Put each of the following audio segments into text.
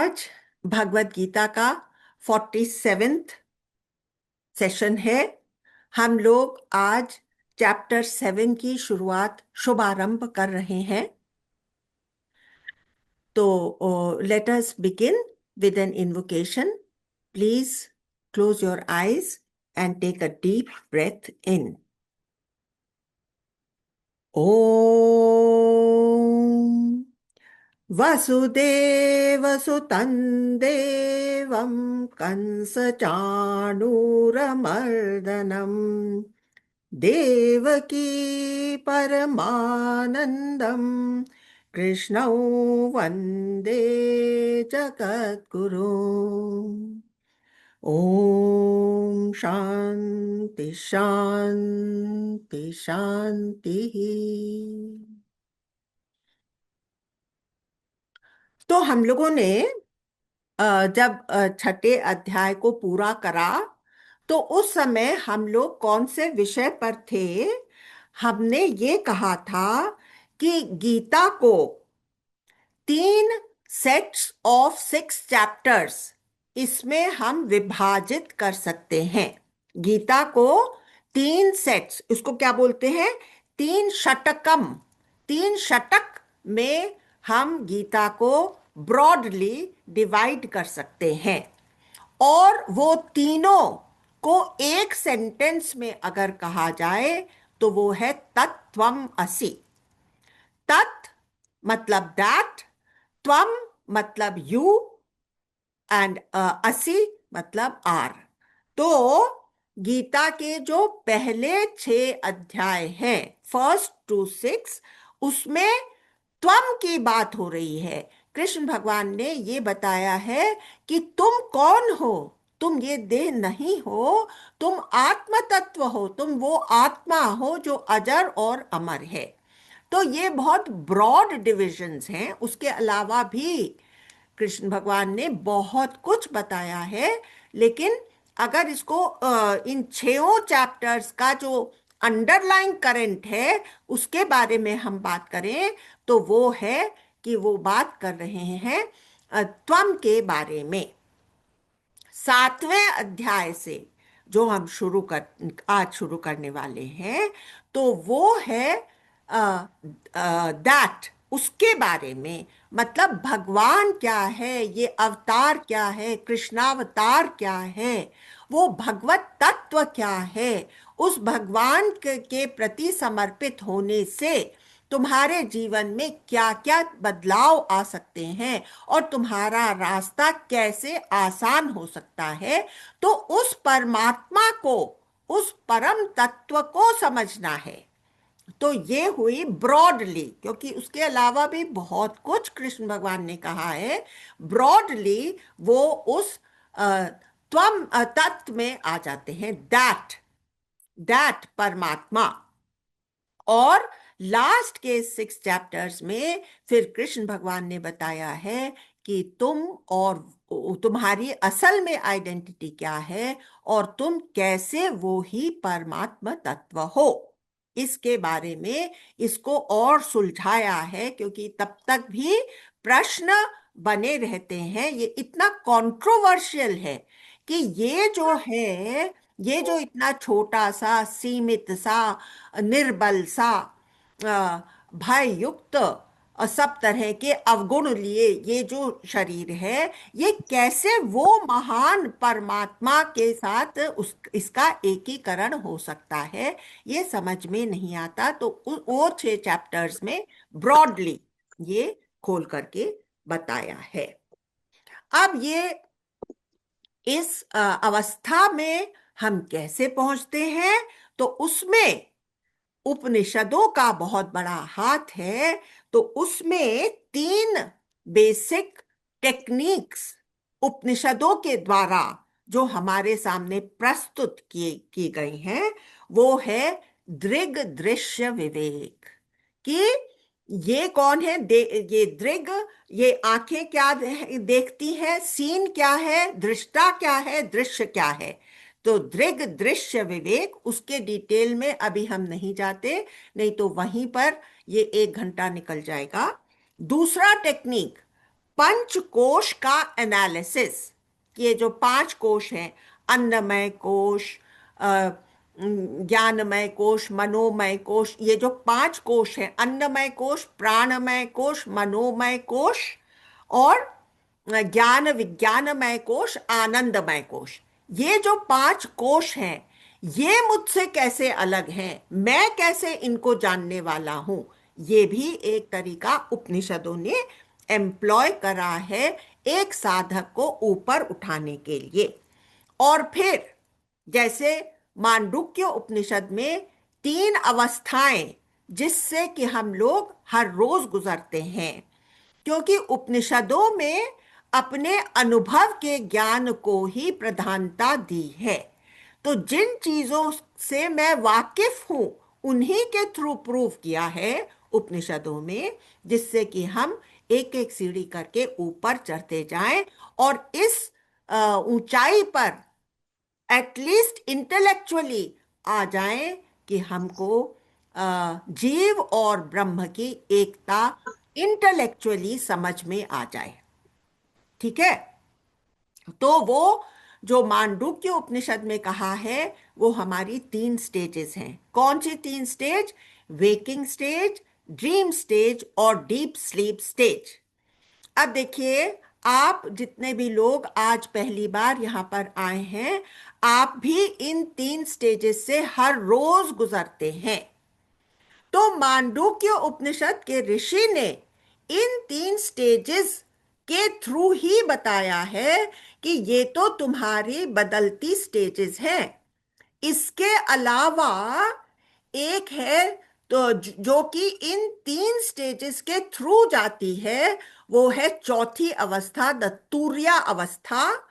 आज भगवत गीता का 47th session है। हम लोग आज चैप्टर 7 की शुभारंभ कर रहे हैं। तो let us begin with an invocation. Please close your eyes and take a deep breath in. Om वसुदेवसुतं देवं कंसचाणूरमर्दनं देवकी परमानन्दं कृष्णौ वन्दे जगद्गुरुम्। ॐ शान्ति शान्ति शान्तिः। तो हम लोगों ने जब छठे अध्याय को पूरा करा तो उस समय हम लोग कौन से विषय पर थे। हमने ये कहा था कि गीता को 3 सेट्स ऑफ 6 चैप्टर्स इसमें हम विभाजित कर सकते हैं। गीता को 3 सेट्स, उसको क्या बोलते हैं, 3 षटकम, 3 षटक में हम गीता को ब्रॉडली डिवाइड कर सकते हैं। और वो तीनों को एक सेंटेंस में अगर कहा जाए तो वो है तत्त्वम असि। तत् मतलब दैट, त्वम मतलब यू, एंड असि मतलब आर। तो गीता के जो पहले 6 अध्याय हैं, 1 to 6, उसमें त्वम की बात हो रही है। कृष्ण भगवान ने ये बताया है कि तुम कौन हो, तुम ये देह नहीं हो, तुम आत्म तत्व हो, तुम वो आत्मा हो जो अजर और अमर है। तो ये बहुत ब्रॉड डिविजन्स हैं। उसके अलावा भी कृष्ण भगवान ने बहुत कुछ बताया है, लेकिन अगर इसको इन 6 चैप्टर्स का जो अंडरलाइन करंट है उसके बारे में हम बात करें तो वो है कि वो बात कर रहे हैं त्वम के बारे में। 7वें अध्याय से जो हम आज शुरू करने वाले हैं तो वो है दैट, उसके बारे में। मतलब भगवान क्या है, ये अवतार क्या है, कृष्णावतार क्या है, वो भगवत तत्व क्या है। उस भगवान के प्रति समर्पित होने से तुम्हारे जीवन में क्या क्या बदलाव आ सकते हैं और तुम्हारा रास्ता कैसे आसान हो सकता है। तो उस परमात्मा को, उस परम तत्व को समझना है। तो ये हुई ब्रॉडली, क्योंकि उसके अलावा भी बहुत कुछ कृष्ण भगवान ने कहा है। ब्रॉडली वो उस त्वम तत्व में आ जाते हैं, दैट, दैट परमात्मा। और लास्ट के 6 चैप्टर्स में फिर कृष्ण भगवान ने बताया है कि तुम और तुम्हारी असल में आइडेंटिटी क्या है और तुम कैसे वो ही परमात्मा तत्व हो। इसके बारे में इसको और सुलझाया है, क्योंकि तब तक भी प्रश्न बने रहते हैं। ये इतना कंट्रोवर्शियल है कि ये जो है, ये जो इतना छोटा सा, सीमित सा, निर्बल सा, भय युक्त और सब तरह के अवगुण लिए ये जो शरीर है, ये कैसे वो महान परमात्मा के साथ इसका एकीकरण हो सकता है, ये समझ में नहीं आता। तो वो 6 चैप्टर्स में ब्रॉडली ये खोल करके बताया है। अब ये इस अवस्था में हम कैसे पहुंचते हैं, तो उसमें उपनिषदों का बहुत बड़ा हाथ है। तो उसमें 3 बेसिक टेक्निक्स उपनिषदों के द्वारा जो हमारे सामने प्रस्तुत की गई हैं, वो है दृग दृश्य विवेक। कि ये कौन है, ये दृग, ये आंखें क्या देखती हैं, सीन क्या है, दृष्टा क्या है, दृश्य क्या है। तो दृग दृश्य विवेक, उसके डिटेल में अभी हम नहीं जाते, नहीं तो वहीं पर ये 1 घंटा निकल जाएगा। दूसरा टेक्निक पंचकोश का एनालिसिस, ये जो पांच कोश हैं, अन्नमय कोश, ज्ञानमय कोश, मनोमय कोश, ये जो पांच कोश हैं, अन्नमय कोश, प्राणमय कोश, मनोमय कोश और ज्ञान विज्ञानमय कोश, आनंदमय कोश, ये जो पांच कोश हैं, ये मुझसे कैसे अलग हैं, मैं कैसे इनको जानने वाला हूं, ये भी एक तरीका उपनिषदों ने एम्प्लॉय करा है एक साधक को ऊपर उठाने के लिए। और फिर जैसे मांडुक्य उपनिषद में तीन अवस्थाएं जिससे कि हम लोग हर रोज गुजरते हैं, क्योंकि उपनिषदों में अपने अनुभव के ज्ञान को ही प्रधानता दी है। तो जिन चीजों से मैं वाकिफ हूं उन्हीं के थ्रू प्रूव किया है उपनिषदों में, जिससे कि हम एक एक सीढ़ी करके ऊपर चढ़ते जाएं और इस ऊंचाई पर एटलीस्ट इंटेलेक्चुअली आ जाएं कि हमको जीव और ब्रह्म की एकता इंटेलेक्चुअली समझ में आ जाए। ठीक है, तो वो जो मांडुक्य उपनिषद में कहा है वो हमारी तीन स्टेजेस हैं। कौन सी तीन stage? Waking stage, dream stage और डीप स्लीप स्टेज। अब देखिए, आप जितने भी लोग आज पहली बार यहां पर आए हैं, आप भी इन तीन स्टेजेस से हर रोज गुजरते हैं। तो मांडुक्य उपनिषद के ऋषि ने इन तीन स्टेजेस के थ्रू ही बताया है कि ये तो तुम्हारी बदलती स्टेजेस हैं। इसके अलावा एक है तो जो कि इन तीन स्टेजेस के थ्रू जाती है, वो है चौथी अवस्था, द तुर्या अवस्था,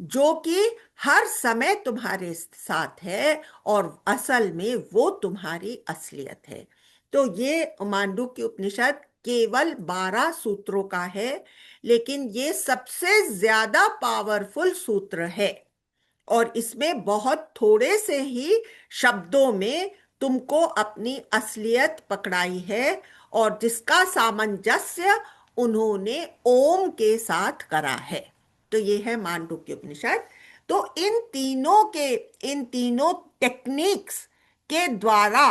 जो कि हर समय तुम्हारे साथ है और असल में वो तुम्हारी असलियत है। तो ये मांडुक्य उपनिषद केवल 12 सूत्रों का है, लेकिन ये सबसे ज्यादा पावरफुल सूत्र है और इसमें बहुत थोड़े से ही शब्दों में तुमको अपनी असलियत पकड़ाई है और जिसका सामंजस्य उन्होंने ओम के साथ करा है। तो ये है मांडुक्य उपनिषद। तो इन तीनों टेक्निक्स के द्वारा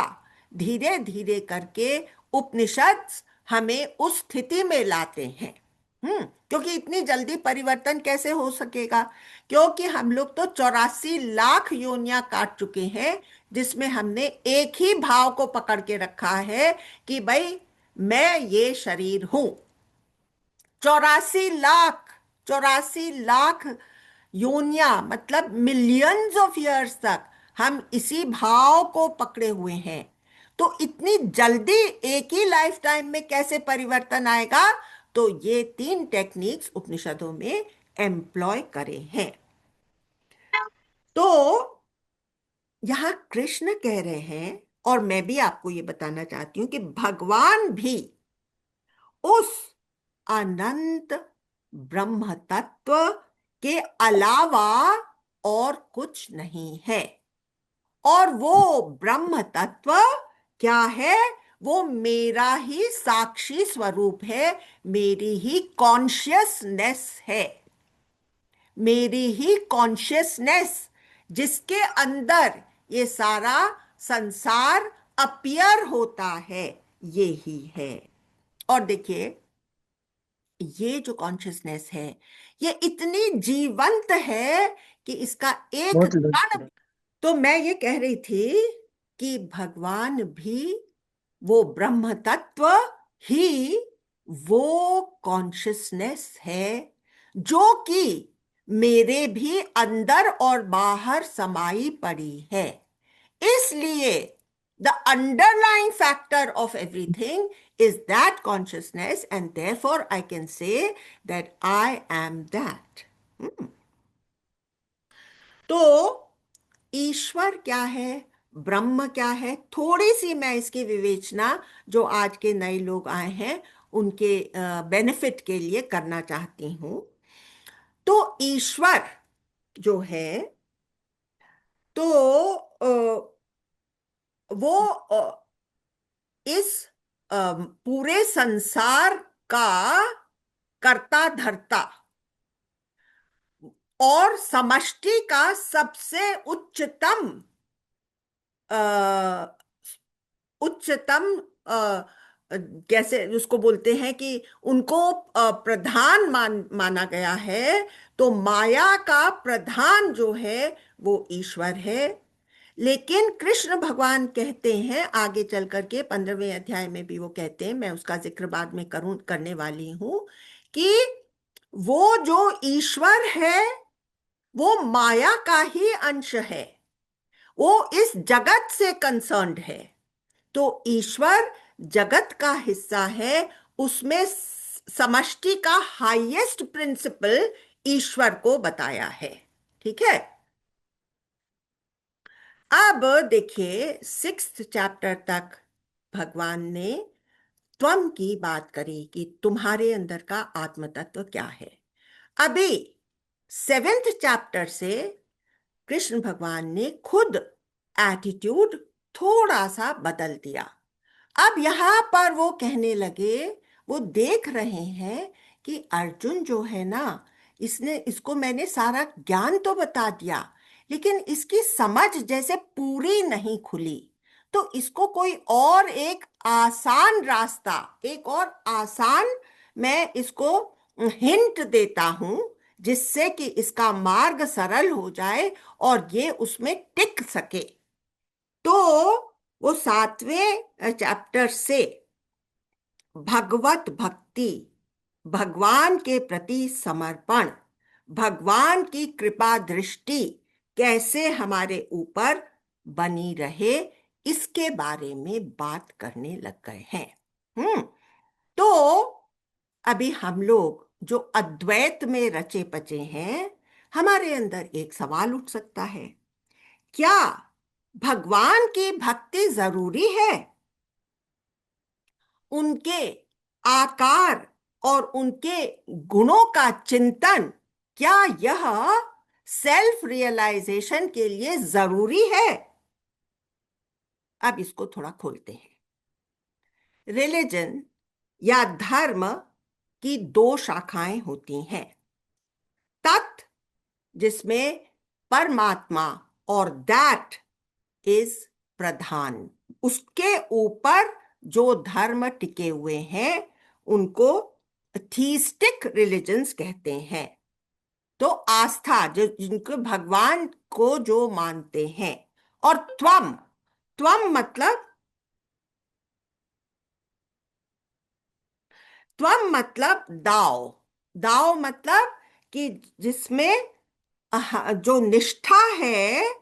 धीरे धीरे करके उपनिषद हमें उस स्थिति में लाते हैं। क्योंकि इतनी जल्दी परिवर्तन कैसे हो सकेगा? क्योंकि हम लोग तो 84 लाख योनियां काट चुके हैं, जिसमें हमने एक ही भाव को पकड़ के रखा है कि भाई मैं ये शरीर हूं। 84 लाख, 84 लाख योनियां, मतलब मिलियंस ऑफ ईयर्स तक हम इसी भाव को पकड़े हुए हैं। तो इतनी जल्दी एक ही लाइफ टाइम में कैसे परिवर्तन आएगा? तो ये तीन टेक्निक्स उपनिषदों में एम्प्लॉय करे हैं। तो यहां कृष्ण कह रहे हैं, और मैं भी आपको ये बताना चाहती हूं कि भगवान भी उस अनंत ब्रह्म तत्व के अलावा और कुछ नहीं है। और वो ब्रह्म तत्व क्या है? वो मेरा ही साक्षी स्वरूप है, मेरी ही कॉन्शियसनेस है, मेरी ही कॉन्शियसनेस, जिसके अंदर ये सारा संसार अपीयर होता है, ये ही है। और देखिए, ये जो कॉन्शियसनेस है ये इतनी जीवंत है कि इसका एक बहुत कण। तो मैं ये कह रही थी कि भगवान भी वो ब्रह्म तत्व ही वो कॉन्शियसनेस है जो कि मेरे भी अंदर और बाहर समाई पड़ी है। इसलिए the underlying factor of everything is that consciousness, and therefore I can say that I am that. तो ईश्वर क्या है, ब्रह्म क्या है, थोड़ी सी मैं इसकी विवेचना जो आज के नए लोग आए हैं उनके बेनिफिट के लिए करना चाहती हूं। तो ईश्वर जो है, तो वो इस पूरे संसार का कर्ता धर्ता और समष्टि का सबसे उच्चतम अ, उच्चतम कैसे उसको बोलते हैं कि उनको प्रधान माना गया है। तो माया का प्रधान जो है वो ईश्वर है। लेकिन कृष्ण भगवान कहते हैं आगे चल करके 15वें अध्याय में भी वो कहते हैं, मैं उसका जिक्र बाद में करने वाली हूं, कि वो जो ईश्वर है वो माया का ही अंश है, वो इस जगत से कंसर्न्ड है। तो ईश्वर जगत का हिस्सा है, उसमें समष्टि का हाईएस्ट प्रिंसिपल ईश्वर को बताया है। ठीक है। अब देखिए 6th चैप्टर तक भगवान ने त्वम की बात करी कि तुम्हारे अंदर का आत्म तत्व क्या है। अभी 7th चैप्टर से कृष्ण भगवान ने खुद एटीट्यूड थोड़ा सा बदल दिया। अब यहां पर वो कहने लगे, वो देख रहे हैं कि अर्जुन जो है ना, इसको मैंने सारा ज्ञान तो बता दिया, लेकिन इसकी समझ जैसे पूरी नहीं खुली। तो इसको कोई और एक आसान रास्ता, एक और आसान, मैं इसको हिंट देता हूं, जिससे कि इसका मार्ग सरल हो जाए और ये उसमें टिक सके। तो वो 7वें चैप्टर से भगवत भक्ति, भगवान के प्रति समर्पण, भगवान की कृपा दृष्टि कैसे हमारे ऊपर बनी रहे, इसके बारे में बात करने लग गए हैं। तो अभी हम लोग जो अद्वैत में रचे पचे हैं, हमारे अंदर एक सवाल उठ सकता है, क्या भगवान की भक्ति जरूरी है? उनके आकार और उनके गुणों का चिंतन, क्या यह सेल्फ रियलाइजेशन के लिए जरूरी है? अब इसको थोड़ा खोलते हैं। रिलीजन या धर्म की दो शाखाएं होती हैं। तत्, जिसमें परमात्मा और दैट इज प्रधान, उसके ऊपर जो धर्म टिके हुए हैं उनको थीस्टिक रिलीजन्स कहते हैं। तो आस्था, जो जिनको भगवान को जो मानते हैं। और त्वम, त्वम मतलब, त्वम मतलब दाव, दाव मतलब कि जिसमें जो निष्ठा है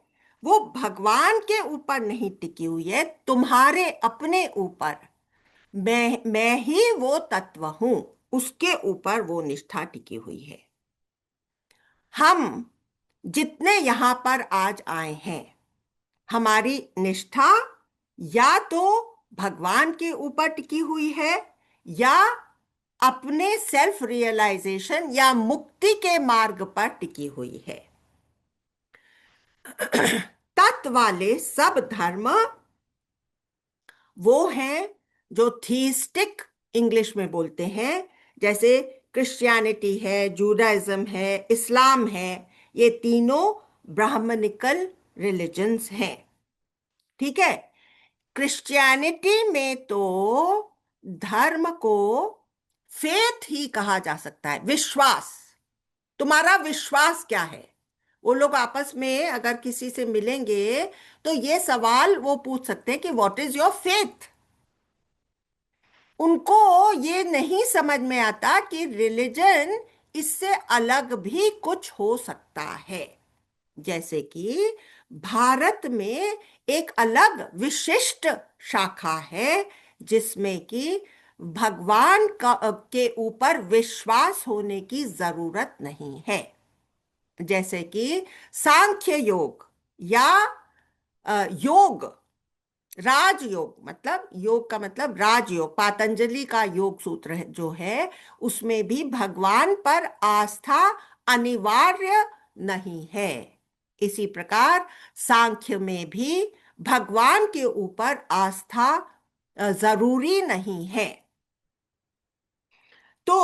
वो भगवान के ऊपर नहीं टिकी हुई है, तुम्हारे अपने ऊपर। मैं ही वो तत्व हूं, उसके ऊपर वो निष्ठा टिकी हुई है। हम जितने यहां पर आज आए हैं, हमारी निष्ठा या तो भगवान के ऊपर टिकी हुई है या अपने सेल्फ रियलाइजेशन या मुक्ति के मार्ग पर टिकी हुई है। तत्व वाले सब धर्म वो हैं जो थीस्टिक इंग्लिश में बोलते हैं, जैसे क्रिश्चियनिटी है, जूडाइज्म है, इस्लाम है, ये तीनों ब्राह्मणिकल रिलीजन्स हैं। ठीक है। क्रिश्चियनिटी में तो धर्म को फेथ ही कहा जा सकता है, विश्वास। तुम्हारा विश्वास क्या है? वो लोग आपस में अगर किसी से मिलेंगे तो ये सवाल वो पूछ सकते हैं कि व्हाट इज योर फेथ। उनको ये नहीं समझ में आता कि रिलीजन इससे अलग भी कुछ हो सकता है। जैसे कि भारत में एक अलग विशिष्ट शाखा है जिसमें कि भगवान का के ऊपर विश्वास होने की जरूरत नहीं है। जैसे कि सांख्य योग या योग, राजयोग, मतलब योग का मतलब राजयोग, पातंजलि का योग सूत्र जो है उसमें भी भगवान पर आस्था अनिवार्य नहीं है। इसी प्रकार सांख्य में भी भगवान के ऊपर आस्था जरूरी नहीं है। तो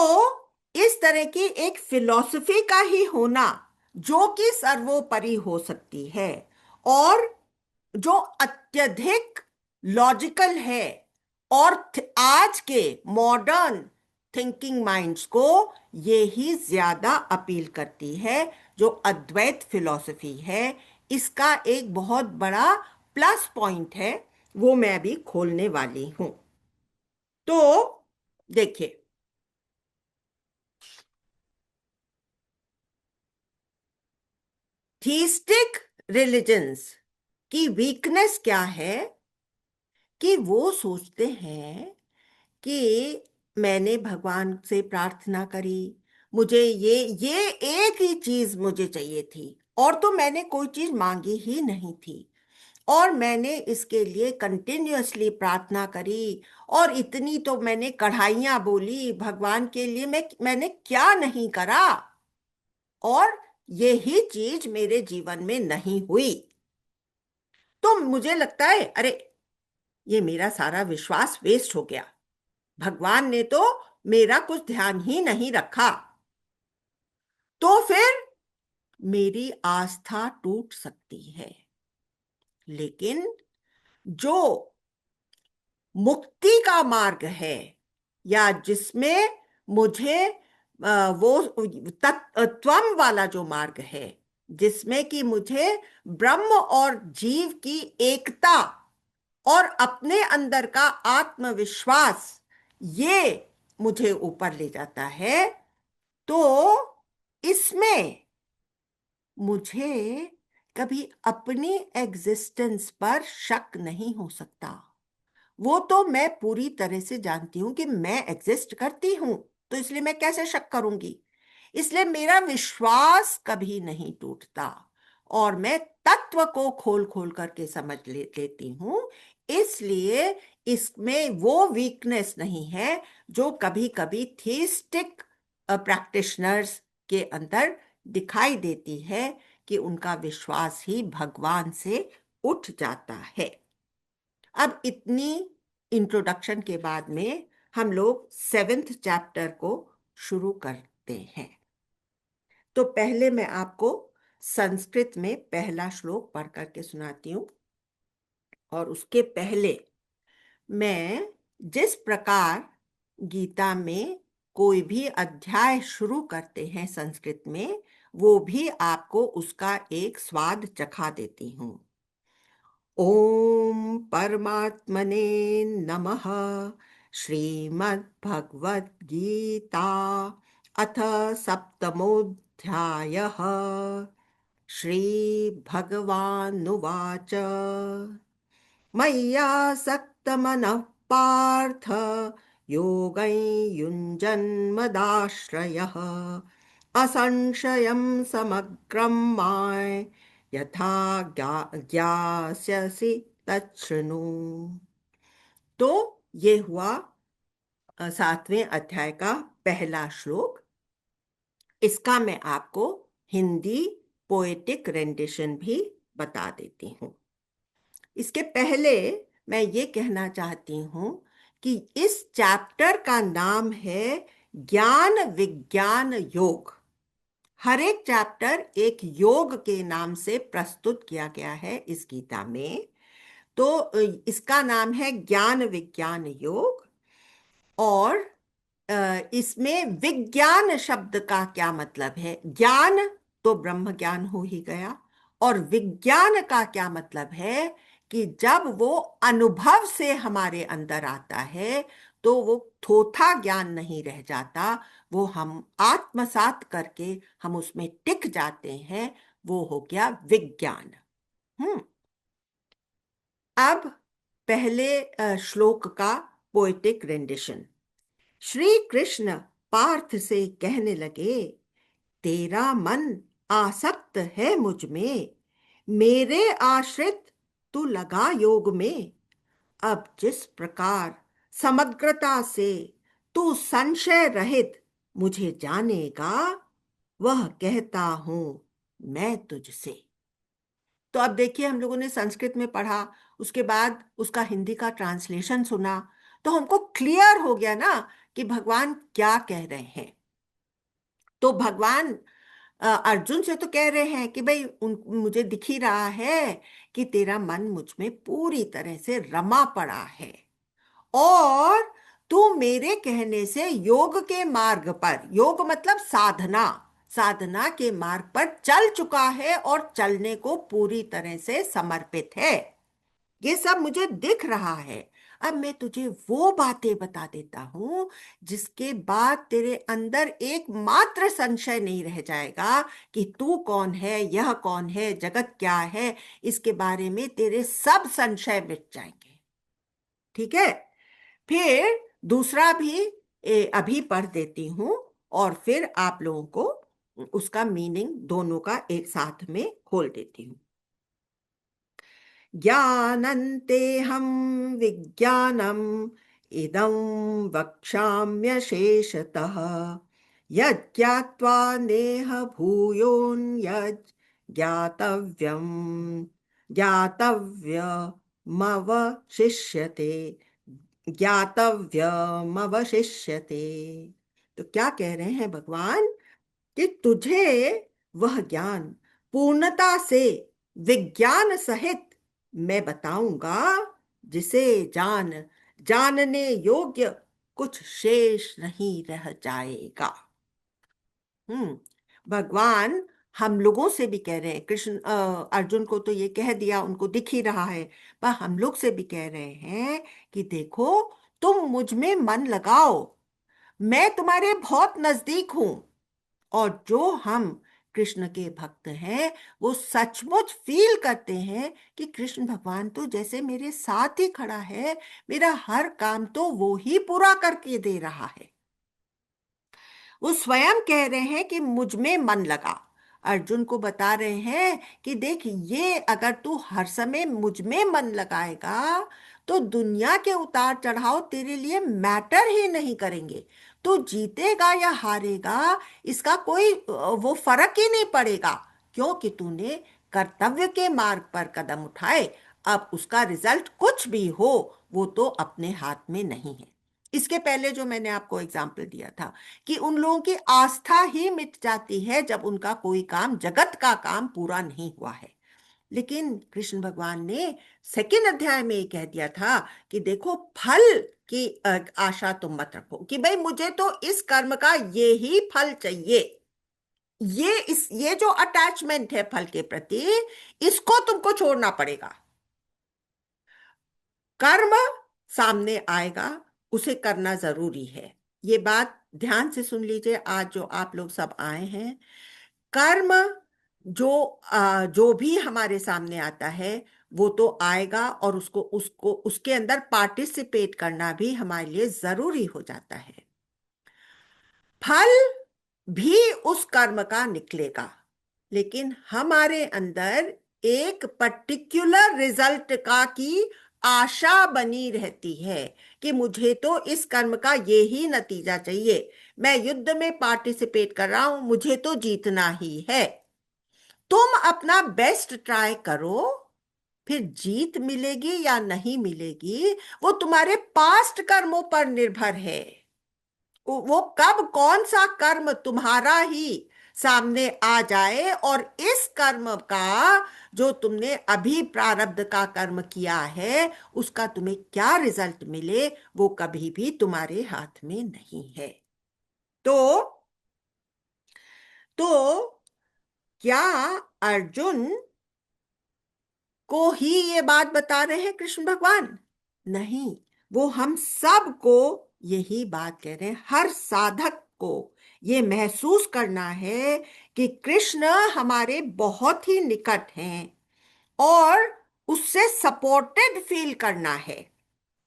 इस तरह की एक फिलॉसफी का ही होना जो कि सर्वोपरि हो सकती है, और जो अत्यधिक लॉजिकल है, और आज के मॉडर्न थिंकिंग माइंड्स को ये ही ज्यादा अपील करती है। जो अद्वैत फिलॉसफी है, इसका एक बहुत बड़ा प्लस पॉइंट है, वो मैं अभी खोलने वाली हूं। तो देखिए, थीस्टिक रिलीजन्स की वीकनेस क्या है कि वो सोचते हैं कि मैंने भगवान से प्रार्थना करी, मुझे ये एक ही चीज मुझे चाहिए थी, और तो मैंने कोई चीज मांगी ही नहीं थी, और मैंने इसके लिए कंटिन्यूअसली प्रार्थना करी, और इतनी तो मैंने कढ़ाइयाँ बोली भगवान के लिए, मैंने क्या नहीं करा, और यही चीज मेरे जीवन में नहीं हुई। तो मुझे लगता है, अरे ये मेरा सारा विश्वास वेस्ट हो गया, भगवान ने तो मेरा कुछ ध्यान ही नहीं रखा। तो फिर मेरी आस्था टूट सकती है। लेकिन जो मुक्ति का मार्ग है, या जिसमें मुझे वो तत्वम वाला जो मार्ग है, जिसमें कि मुझे ब्रह्म और जीव की एकता और अपने अंदर का आत्मविश्वास, ये मुझे ऊपर ले जाता है, तो इसमें मुझे कभी अपनी एग्जिस्टेंस पर शक नहीं हो सकता। वो तो मैं पूरी तरह से जानती हूं कि मैं एग्जिस्ट करती हूं, तो इसलिए मैं कैसे शक करूंगी। इसलिए मेरा विश्वास कभी नहीं टूटता, और मैं तत्व को खोल खोल करके समझ लेती हूं। इसलिए इसमें वो वीकनेस नहीं है जो कभी कभी थीस्टिक प्रैक्टिशनर्स के अंदर दिखाई देती है, कि उनका विश्वास ही भगवान से उठ जाता है। अब इतनी इंट्रोडक्शन के बाद में हम लोग 7th चैप्टर को शुरू करते हैं। तो पहले मैं आपको संस्कृत में पहला श्लोक पढ़ करके सुनाती हूँ, और उसके पहले मैं जिस प्रकार गीता में कोई भी अध्याय शुरू करते हैं संस्कृत में, वो भी आपको उसका एक स्वाद चखा देती हूँ। ओम परमात्मने नमः। श्रीमद्भगवद् गीता अथ सप्तमोऽध्यायः। श्रीभगवानुवाच मय्यासक्तमनः पार्थ योगं युञ्जन्मदाश्रयः असंशयं समग्रं माय यथा ज्ञास्यसि तच्छृणु। तो ये हुआ 7वें अध्याय का पहला श्लोक। इसका मैं आपको हिंदी पोएटिक रेंडिशन भी बता देती हूँ। इसके पहले मैं ये कहना चाहती हूँ कि इस चैप्टर का नाम है ज्ञान विज्ञान योग। हर एक चैप्टर एक योग के नाम से प्रस्तुत किया गया है इस गीता में। तो इसका नाम है ज्ञान विज्ञान योग। और इसमें विज्ञान शब्द का क्या मतलब है? ज्ञान तो ब्रह्म ज्ञान हो ही गया, और विज्ञान का क्या मतलब है कि जब वो अनुभव से हमारे अंदर आता है, तो वो थोथा ज्ञान नहीं रह जाता, वो हम आत्मसात करके हम उसमें टिक जाते हैं, वो हो गया विज्ञान। हम्म। अब पहले श्लोक का पोएटिक रेंडिशन। श्री कृष्ण पार्थ से कहने लगे, तेरा मन आसक्त है मुझ में, मेरे आश्रित तू लगा योग में। अब जिस प्रकार समग्रता से तू संशय रहित मुझे जानेगा, वह कहता हूं मैं तुझसे। तो अब देखिए, हम लोगों ने संस्कृत में पढ़ा, उसके बाद उसका हिंदी का ट्रांसलेशन सुना, तो हमको क्लियर हो गया ना कि भगवान क्या कह रहे हैं। तो भगवान अर्जुन से तो कह रहे हैं कि भाई मुझे दिख ही रहा है कि तेरा मन मुझ में पूरी तरह से रमा पड़ा है, और तू मेरे कहने से योग के मार्ग पर, योग मतलब साधना, साधना के मार्ग पर चल चुका है और चलने को पूरी तरह से समर्पित है। ये सब मुझे दिख रहा है। अब मैं तुझे वो बातें बता देता हूं जिसके बाद तेरे अंदर एकमात्र संशय नहीं रह जाएगा कि तू कौन है, यह कौन है, जगत क्या है। इसके बारे में तेरे सब संशय मिट जाएंगे। ठीक है। फिर दूसरा भी अभी पढ़ देती हूं, और फिर आप लोगों को उसका मीनिंग दोनों का एक साथ में खोल देती हूँ। ज्ञानन्तेऽहं विज्ञानम् इदं वक्ष्याम्यशेषतः, यज्ञात्वा नेह भूयोऽन्यज् ज्ञातव्यम् ज्ञातव्यमवशिष्यते, ज्ञातव्यमवशिष्यते। तो क्या कह रहे हैं भगवान कि तुझे वह ज्ञान पूर्णता से, विज्ञान सहित मैं बताऊंगा, जिसे जानने योग्य कुछ शेष नहीं रह जाएगा। हम्म। भगवान हम लोगों से भी कह रहे हैं, कृष्ण अर्जुन को तो ये कह दिया, उनको दिख ही रहा है, पर हम लोग से भी कह रहे हैं कि देखो, तुम मुझ में मन लगाओ, मैं तुम्हारे बहुत नजदीक हूं। और जो हम कृष्ण के भक्त हैं वो सचमुच फील करते हैं कि कृष्ण भगवान तो जैसे मेरे साथ ही खड़ा है, मेरा हर काम तो वो ही पूरा करके दे रहा है। वो स्वयं कह रहे हैं कि मुझ में मन लगा। अर्जुन को बता रहे हैं कि देख, ये अगर तू हर समय मुझ में मन लगाएगा तो दुनिया के उतार चढ़ाव तेरे लिए मैटर ही नहीं करेंगे। तू जीतेगा या हारेगा, इसका कोई वो फर्क ही नहीं पड़ेगा, क्योंकि तूने कर्तव्य के मार्ग पर कदम उठाए। अब उसका रिजल्ट कुछ भी हो, वो तो अपने हाथ में नहीं है। इसके पहले जो मैंने आपको एग्जाम्पल दिया था कि उन लोगों की आस्था ही मिट जाती है जब उनका कोई काम, जगत का काम पूरा नहीं हुआ है। लेकिन कृष्ण भगवान ने सेकेंड अध्याय में ये कह दिया था कि देखो, फल की आशा तुम मत रखो कि भाई मुझे तो इस कर्म का ये ही फल चाहिए। ये जो अटैचमेंट है फल के प्रति, इसको तुमको छोड़ना पड़ेगा। कर्म सामने आएगा, उसे करना जरूरी है। ये बात ध्यान से सुन लीजिए, आज जो आप लोग सब आए हैं। कर्म जो भी हमारे सामने आता है वो तो आएगा, और उसको उसको उसके अंदर पार्टिसिपेट करना भी हमारे लिए जरूरी हो जाता है। फल भी उस कर्म का निकलेगा, लेकिन हमारे अंदर एक पर्टिकुलर रिजल्ट का की आशा बनी रहती है कि मुझे तो इस कर्म का ये ही नतीजा चाहिए। मैं युद्ध में पार्टिसिपेट कर रहा हूं, मुझे तो जीतना ही है। तुम अपना बेस्ट ट्राई करो, फिर जीत मिलेगी या नहीं मिलेगी वो तुम्हारे पास्ट कर्मों पर निर्भर है। वो कब कौन सा कर्म तुम्हारा ही सामने आ जाए, और इस कर्म का, जो तुमने अभी प्रारब्ध का कर्म किया है, उसका तुम्हें क्या रिजल्ट मिले, वो कभी भी तुम्हारे हाथ में नहीं है। तो तो क्या अर्जुन को ही ये बात बता रहे हैं कृष्ण भगवान? नहीं, वो हम सब को यही बात कह रहे हैं। हर साधक को ये महसूस करना है कि कृष्ण हमारे बहुत ही निकट हैं, और उससे सपोर्टेड फील करना है।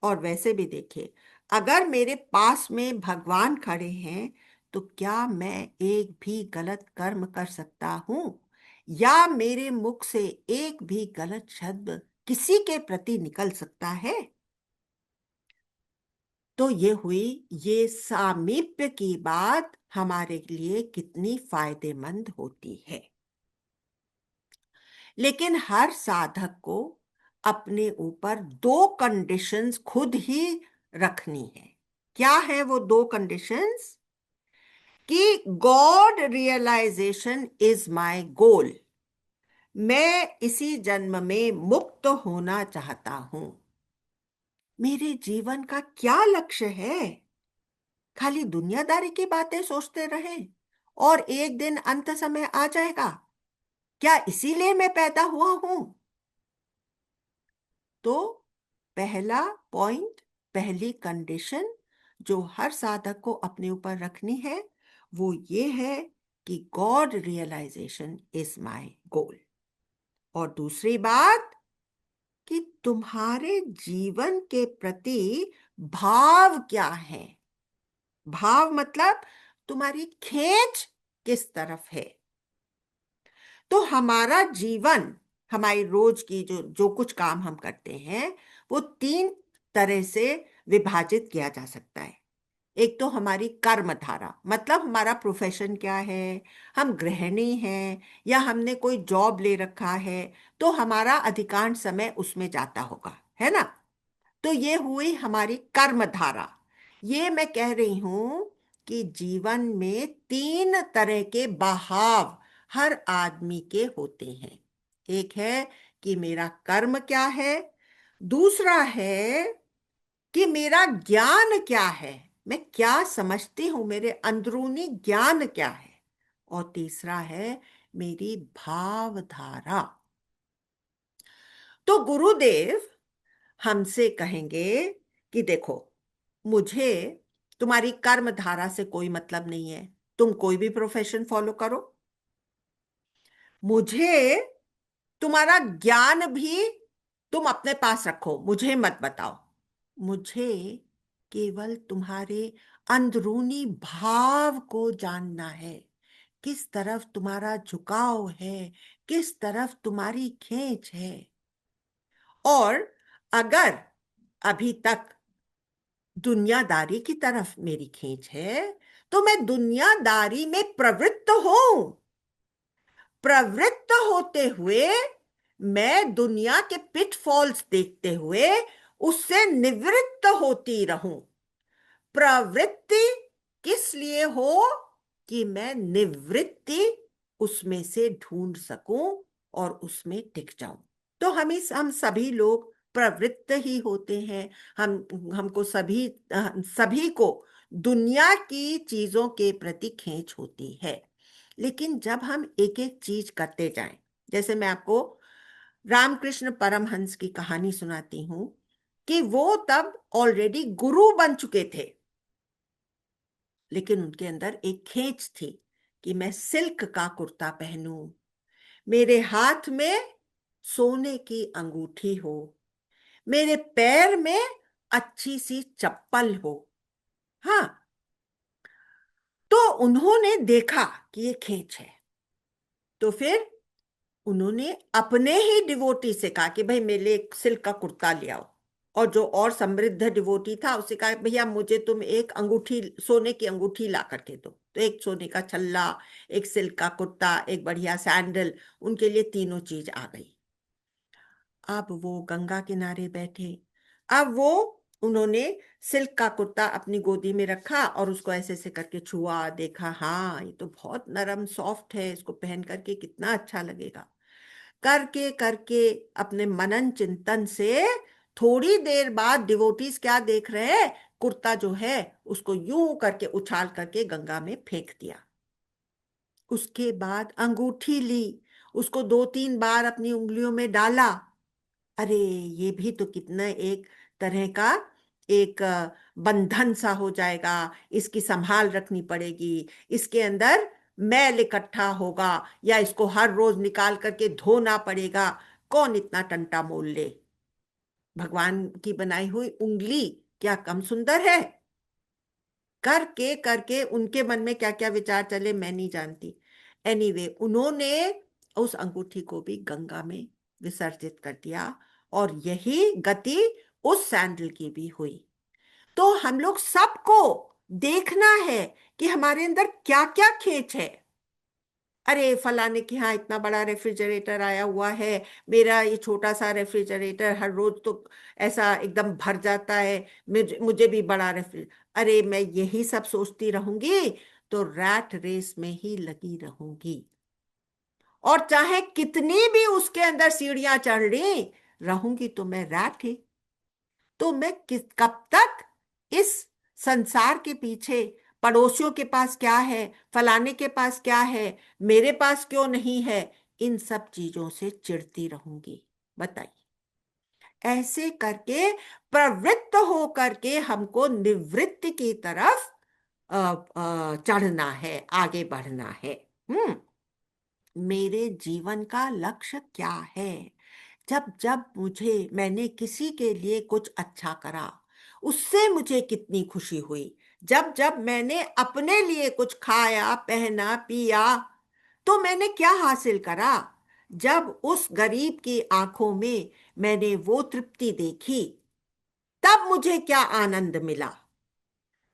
और वैसे भी देखिए, अगर मेरे पास में भगवान खड़े हैं तो क्या मैं एक भी गलत कर्म कर सकता हूं, या मेरे मुख से एक भी गलत शब्द किसी के प्रति निकल सकता है? तो ये हुई, ये सामीप्य की बात हमारे लिए कितनी फायदेमंद होती है। लेकिन हर साधक को अपने ऊपर दो कंडीशंस खुद ही रखनी है। क्या है वो दो कंडीशंस? कि God realisation is my goal. मैं इसी जन्म में मुक्त होना चाहता हूं। मेरे जीवन का क्या लक्ष्य है? खाली दुनियादारी की बातें सोचते रहे और एक दिन अंत समय आ जाएगा, क्या इसीलिए मैं पैदा हुआ हूं? तो पहला पॉइंट, पहली कंडीशन जो हर साधक को अपने ऊपर रखनी है वो ये है कि God realisation is my goal. और दूसरी बात कि तुम्हारे जीवन के प्रति भाव क्या है। भाव मतलब तुम्हारी खींच किस तरफ है। तो हमारा जीवन, हमारी रोज की जो जो कुछ काम हम करते हैं वो तीन तरह से विभाजित किया जा सकता है। एक तो हमारी कर्म धारा, मतलब हमारा प्रोफेशन क्या है, हम गृहिणी हैं या हमने कोई जॉब ले रखा है, तो हमारा अधिकांश समय उसमें जाता होगा, है ना। तो ये हुई हमारी कर्म धारा। ये मैं कह रही हूं कि जीवन में तीन तरह के बहाव हर आदमी के होते हैं। एक है कि मेरा कर्म क्या है, दूसरा है कि मेरा ज्ञान क्या है, मैं क्या समझती हूं, मेरे अंदरूनी ज्ञान क्या है, और तीसरा है मेरी भावधारा। तो गुरुदेव हमसे कहेंगे कि देखो, मुझे तुम्हारी कर्म धारा से कोई मतलब नहीं है, तुम कोई भी प्रोफेशन फॉलो करो। मुझे तुम्हारा ज्ञान भी तुम अपने पास रखो, मुझे मत बताओ। मुझे केवल तुम्हारे अंदरूनी भाव को जानना है, किस तरफ तुम्हारा झुकाव है, किस तरफ तुम्हारी खींच है। और अगर अभी तक दुनियादारी की तरफ मेरी खींच है तो मैं दुनियादारी में प्रवृत्त हूं। प्रवृत्त होते हुए मैं दुनिया के पिटफॉल्स देखते हुए उससे निवृत्त होती रहूं। प्रवृत्ति किस लिए हो? कि मैं निवृत्ति उसमें से ढूंढ सकूं और उसमें टिक जाऊं। तो हम सभी लोग प्रवृत्त ही होते हैं। हमको सभी को दुनिया की चीजों के प्रति खींच होती है। लेकिन जब हम एक एक चीज करते जाएं, जैसे मैं आपको रामकृष्ण परमहंस की कहानी सुनाती हूं कि वो तब ऑलरेडी गुरु बन चुके थे, लेकिन उनके अंदर एक खींच थी कि मैं सिल्क का कुर्ता पहनूं, मेरे हाथ में सोने की अंगूठी हो, मेरे पैर में अच्छी सी चप्पल हो। हाँ, तो उन्होंने देखा कि ये खींच है, तो फिर उन्होंने अपने ही डिवोटी से कहा कि भाई मेरे लिए एक सिल्क का कुर्ता ले आओ। और जो और समृद्ध डिवोटी था उससे कहा भैया मुझे तुम एक अंगूठी, सोने की अंगूठी ला करके दो। तो एक सोने का छल्ला, एक सिल्क का कुर्ता, एक बढ़िया सैंडल, उनके लिए तीनों चीज आ गई। अब वो गंगा किनारे बैठे। अब वो उन्होंने सिल्क का कुर्ता अपनी गोदी में रखा और उसको ऐसे ऐसे करके छुआ, देखा हाँ ये तो बहुत नरम सॉफ्ट है, इसको पहन करके कितना अच्छा लगेगा। करके करके अपने मनन चिंतन से थोड़ी देर बाद डिवोटीज क्या देख रहे हैं, कुर्ता जो है उसको यूं करके उछाल करके गंगा में फेंक दिया। उसके बाद अंगूठी ली, उसको दो तीन बार अपनी उंगलियों में डाला। अरे ये भी तो कितना एक तरह का एक बंधन सा हो जाएगा, इसकी संभाल रखनी पड़ेगी, इसके अंदर मैल इकट्ठा होगा या इसको हर रोज निकाल करके धोना पड़ेगा, कौन इतना टंटा मोल ले। भगवान की बनाई हुई उंगली क्या कम सुंदर है? करके करके उनके मन में क्या क्या विचार चले मैं नहीं जानती। एनीवे उन्होंने उस अंगूठी को भी गंगा में विसर्जित कर दिया और यही गति उस सैंडल की भी हुई। तो हम लोग सबको देखना है कि हमारे अंदर क्या क्या खींच है। अरे फलाने के यहाँ इतना बड़ा रेफ्रिजरेटर आया हुआ है, मेरा ये छोटा सा रेफ्रिजरेटर हर रोज तो ऐसा एकदम भर जाता है, मुझे मुझे भी बड़ा रेफ्रिजरेटर। अरे मैं यही सब सोचती रहूंगी तो रैट रेस में ही लगी रहूंगी। और चाहे कितनी भी उसके अंदर सीढ़ियां चढ़ रही रहूंगी, तो मैं रैट ही। तो मैं किस कब तक इस संसार के पीछे, पड़ोसियों के पास क्या है, फलाने के पास क्या है, मेरे पास क्यों नहीं है, इन सब चीजों से चिढ़ती रहूंगी? बताइए। ऐसे करके प्रवृत्त हो करके हमको निवृत्ति की तरफ चढ़ना है, आगे बढ़ना है। हम्म। मेरे जीवन का लक्ष्य क्या है? जब जब मैंने किसी के लिए कुछ अच्छा करा, उससे मुझे कितनी खुशी हुई। जब जब मैंने अपने लिए कुछ खाया, पहना, पिया, तो मैंने क्या हासिल करा? जब उस गरीब की आंखों में मैंने वो तृप्ति देखी, तब मुझे क्या आनंद मिला।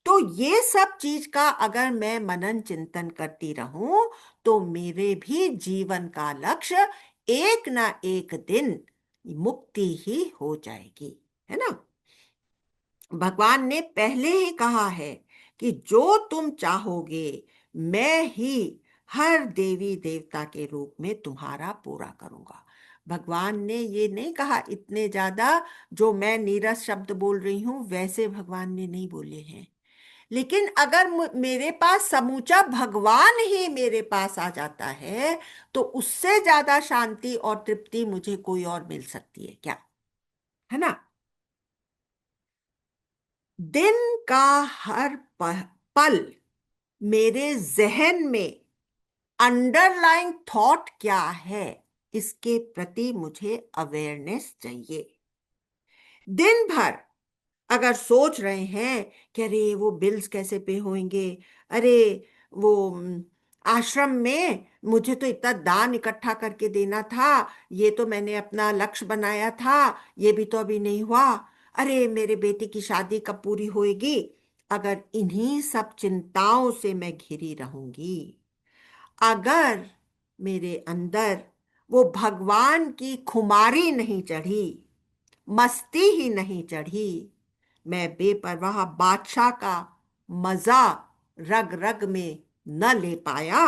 तो ये सब चीज का अगर मैं मनन चिंतन करती रहूं, तो मेरे भी जीवन का लक्ष्य एक ना एक दिन मुक्ति ही हो जाएगी, है ना? भगवान ने पहले ही कहा है कि जो तुम चाहोगे, मैं ही हर देवी देवता के रूप में तुम्हारा पूरा करूंगा। भगवान ने ये नहीं कहा इतने ज्यादा, जो मैं नीरस शब्द बोल रही हूं वैसे भगवान ने नहीं बोले हैं। लेकिन अगर मेरे पास समूचा भगवान ही मेरे पास आ जाता है, तो उससे ज्यादा शांति और तृप्ति मुझे कोई और मिल सकती है क्या? है ना? दिन का हर पल मेरे जहन में अंडरलाइंग थॉट क्या है, इसके प्रति मुझे अवेयरनेस चाहिए। दिन भर अगर सोच रहे हैं कि अरे वो बिल्स कैसे पे होंगे, अरे वो आश्रम में मुझे तो इतना दान इकट्ठा करके देना था, ये तो मैंने अपना लक्ष्य बनाया था, ये भी तो अभी नहीं हुआ, अरे मेरे बेटे की शादी कब पूरी होएगी, अगर इन्हीं सब चिंताओं से मैं घिरी रहूंगी, अगर मेरे अंदर वो भगवान की खुमारी नहीं चढ़ी, मस्ती ही नहीं चढ़ी, मैं बेपरवाह बादशाह का मजा रग रग में न ले पाया,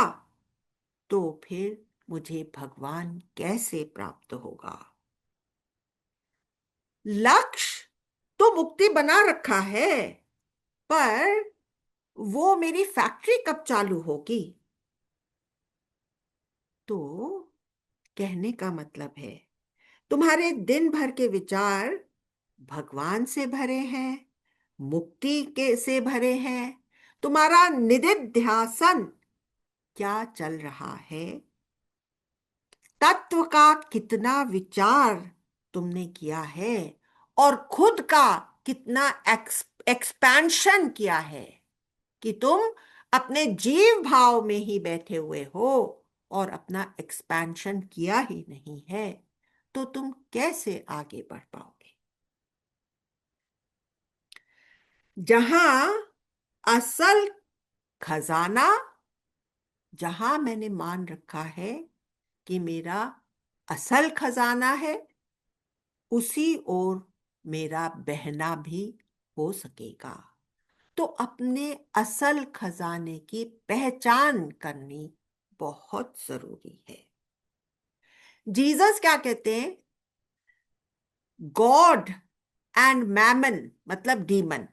तो फिर मुझे भगवान कैसे प्राप्त होगा? लक्ष्य तो मुक्ति बना रखा है, पर वो मेरी फैक्ट्री कब चालू होगी? तो कहने का मतलब है, तुम्हारे दिन भर के विचार भगवान से भरे हैं, मुक्ति के से भरे हैं, तुम्हारा निदिध्यासन क्या चल रहा है? तत्व का कितना विचार तुमने किया है, और खुद का कितना एक्सपेंशन किया है, कि तुम अपने जीव भाव में ही बैठे हुए हो और अपना एक्सपेंशन किया ही नहीं है, तो तुम कैसे आगे बढ़ पाओगे? जहां असल खजाना, जहां मैंने मान रखा है कि मेरा असल खजाना है, उसी ओर मेरा बहना भी हो सकेगा। तो अपने असल खजाने की पहचान करनी बहुत जरूरी है। जीसस क्या कहते हैं? गॉड एंड मैमन, मतलब demon,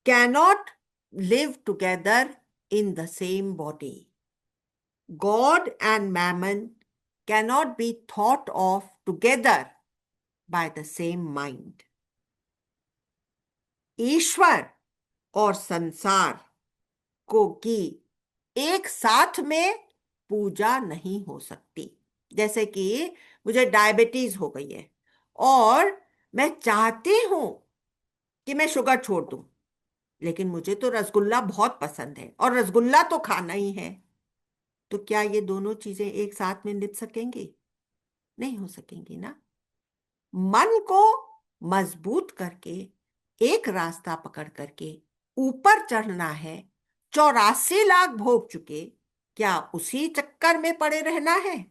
cannot live together in the same body. God and mammon cannot be thought of together by the same mind. ईश्वर और संसार को की एक साथ में पूजा नहीं हो सकती। जैसे कि मुझे डायबिटीज हो गई है, और मैं चाहती हूं कि मैं शुगर छोड़ दूं, लेकिन मुझे तो रसगुल्ला बहुत पसंद है और रसगुल्ला तो खाना ही है। तो क्या ये दोनों चीजें एक साथ में निभ सकेंगी? नहीं हो सकेंगी ना। मन को मजबूत करके एक रास्ता पकड़ करके ऊपर चढ़ना है। 84 लाख भोग चुके, क्या उसी चक्कर में पड़े रहना है?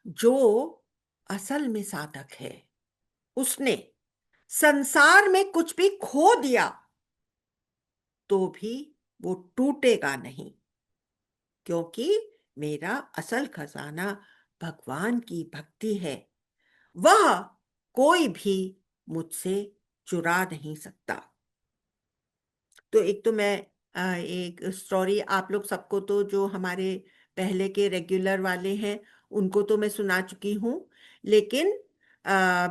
जो असल में साधक है, उसने संसार में कुछ भी खो दिया तो भी वो टूटेगा नहीं, क्योंकि मेरा असल खजाना भगवान की भक्ति है। वह कोई भी मुझसे चुरा नहीं सकता। तो एक तो मैं एक स्टोरी आप लोग सबको, तो जो हमारे पहले के रेगुलर वाले हैं उनको तो मैं सुना चुकी हूँ, लेकिन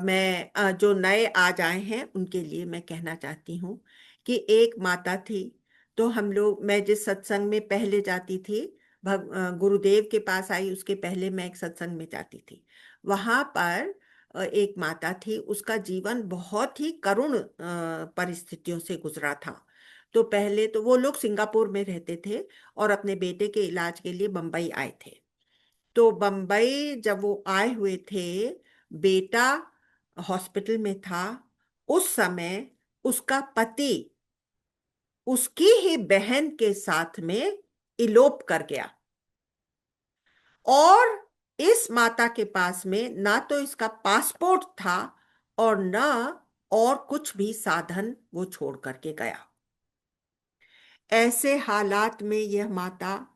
मैं जो नए आज आए हैं उनके लिए मैं कहना चाहती हूँ कि एक माता थी। तो हम लोग, मैं जिस सत्संग में पहले जाती थी, गुरुदेव के पास आई उसके पहले मैं एक सत्संग में जाती थी। वहां पर एक माता थी, उसका जीवन बहुत ही करुण परिस्थितियों से गुजरा था। तो पहले तो वो लोग सिंगापुर में रहते थे और अपने बेटे के इलाज के लिए बम्बई आए थे। तो बम्बई जब वो आए हुए थे, बेटा हॉस्पिटल में था। उस समय उसका पति उसकी ही बहन के साथ में इलोप कर गया, और इस माता के पास में ना तो इसका पासपोर्ट था और ना और कुछ भी साधन वो छोड़ करके गया। ऐसे हालात में यह माता,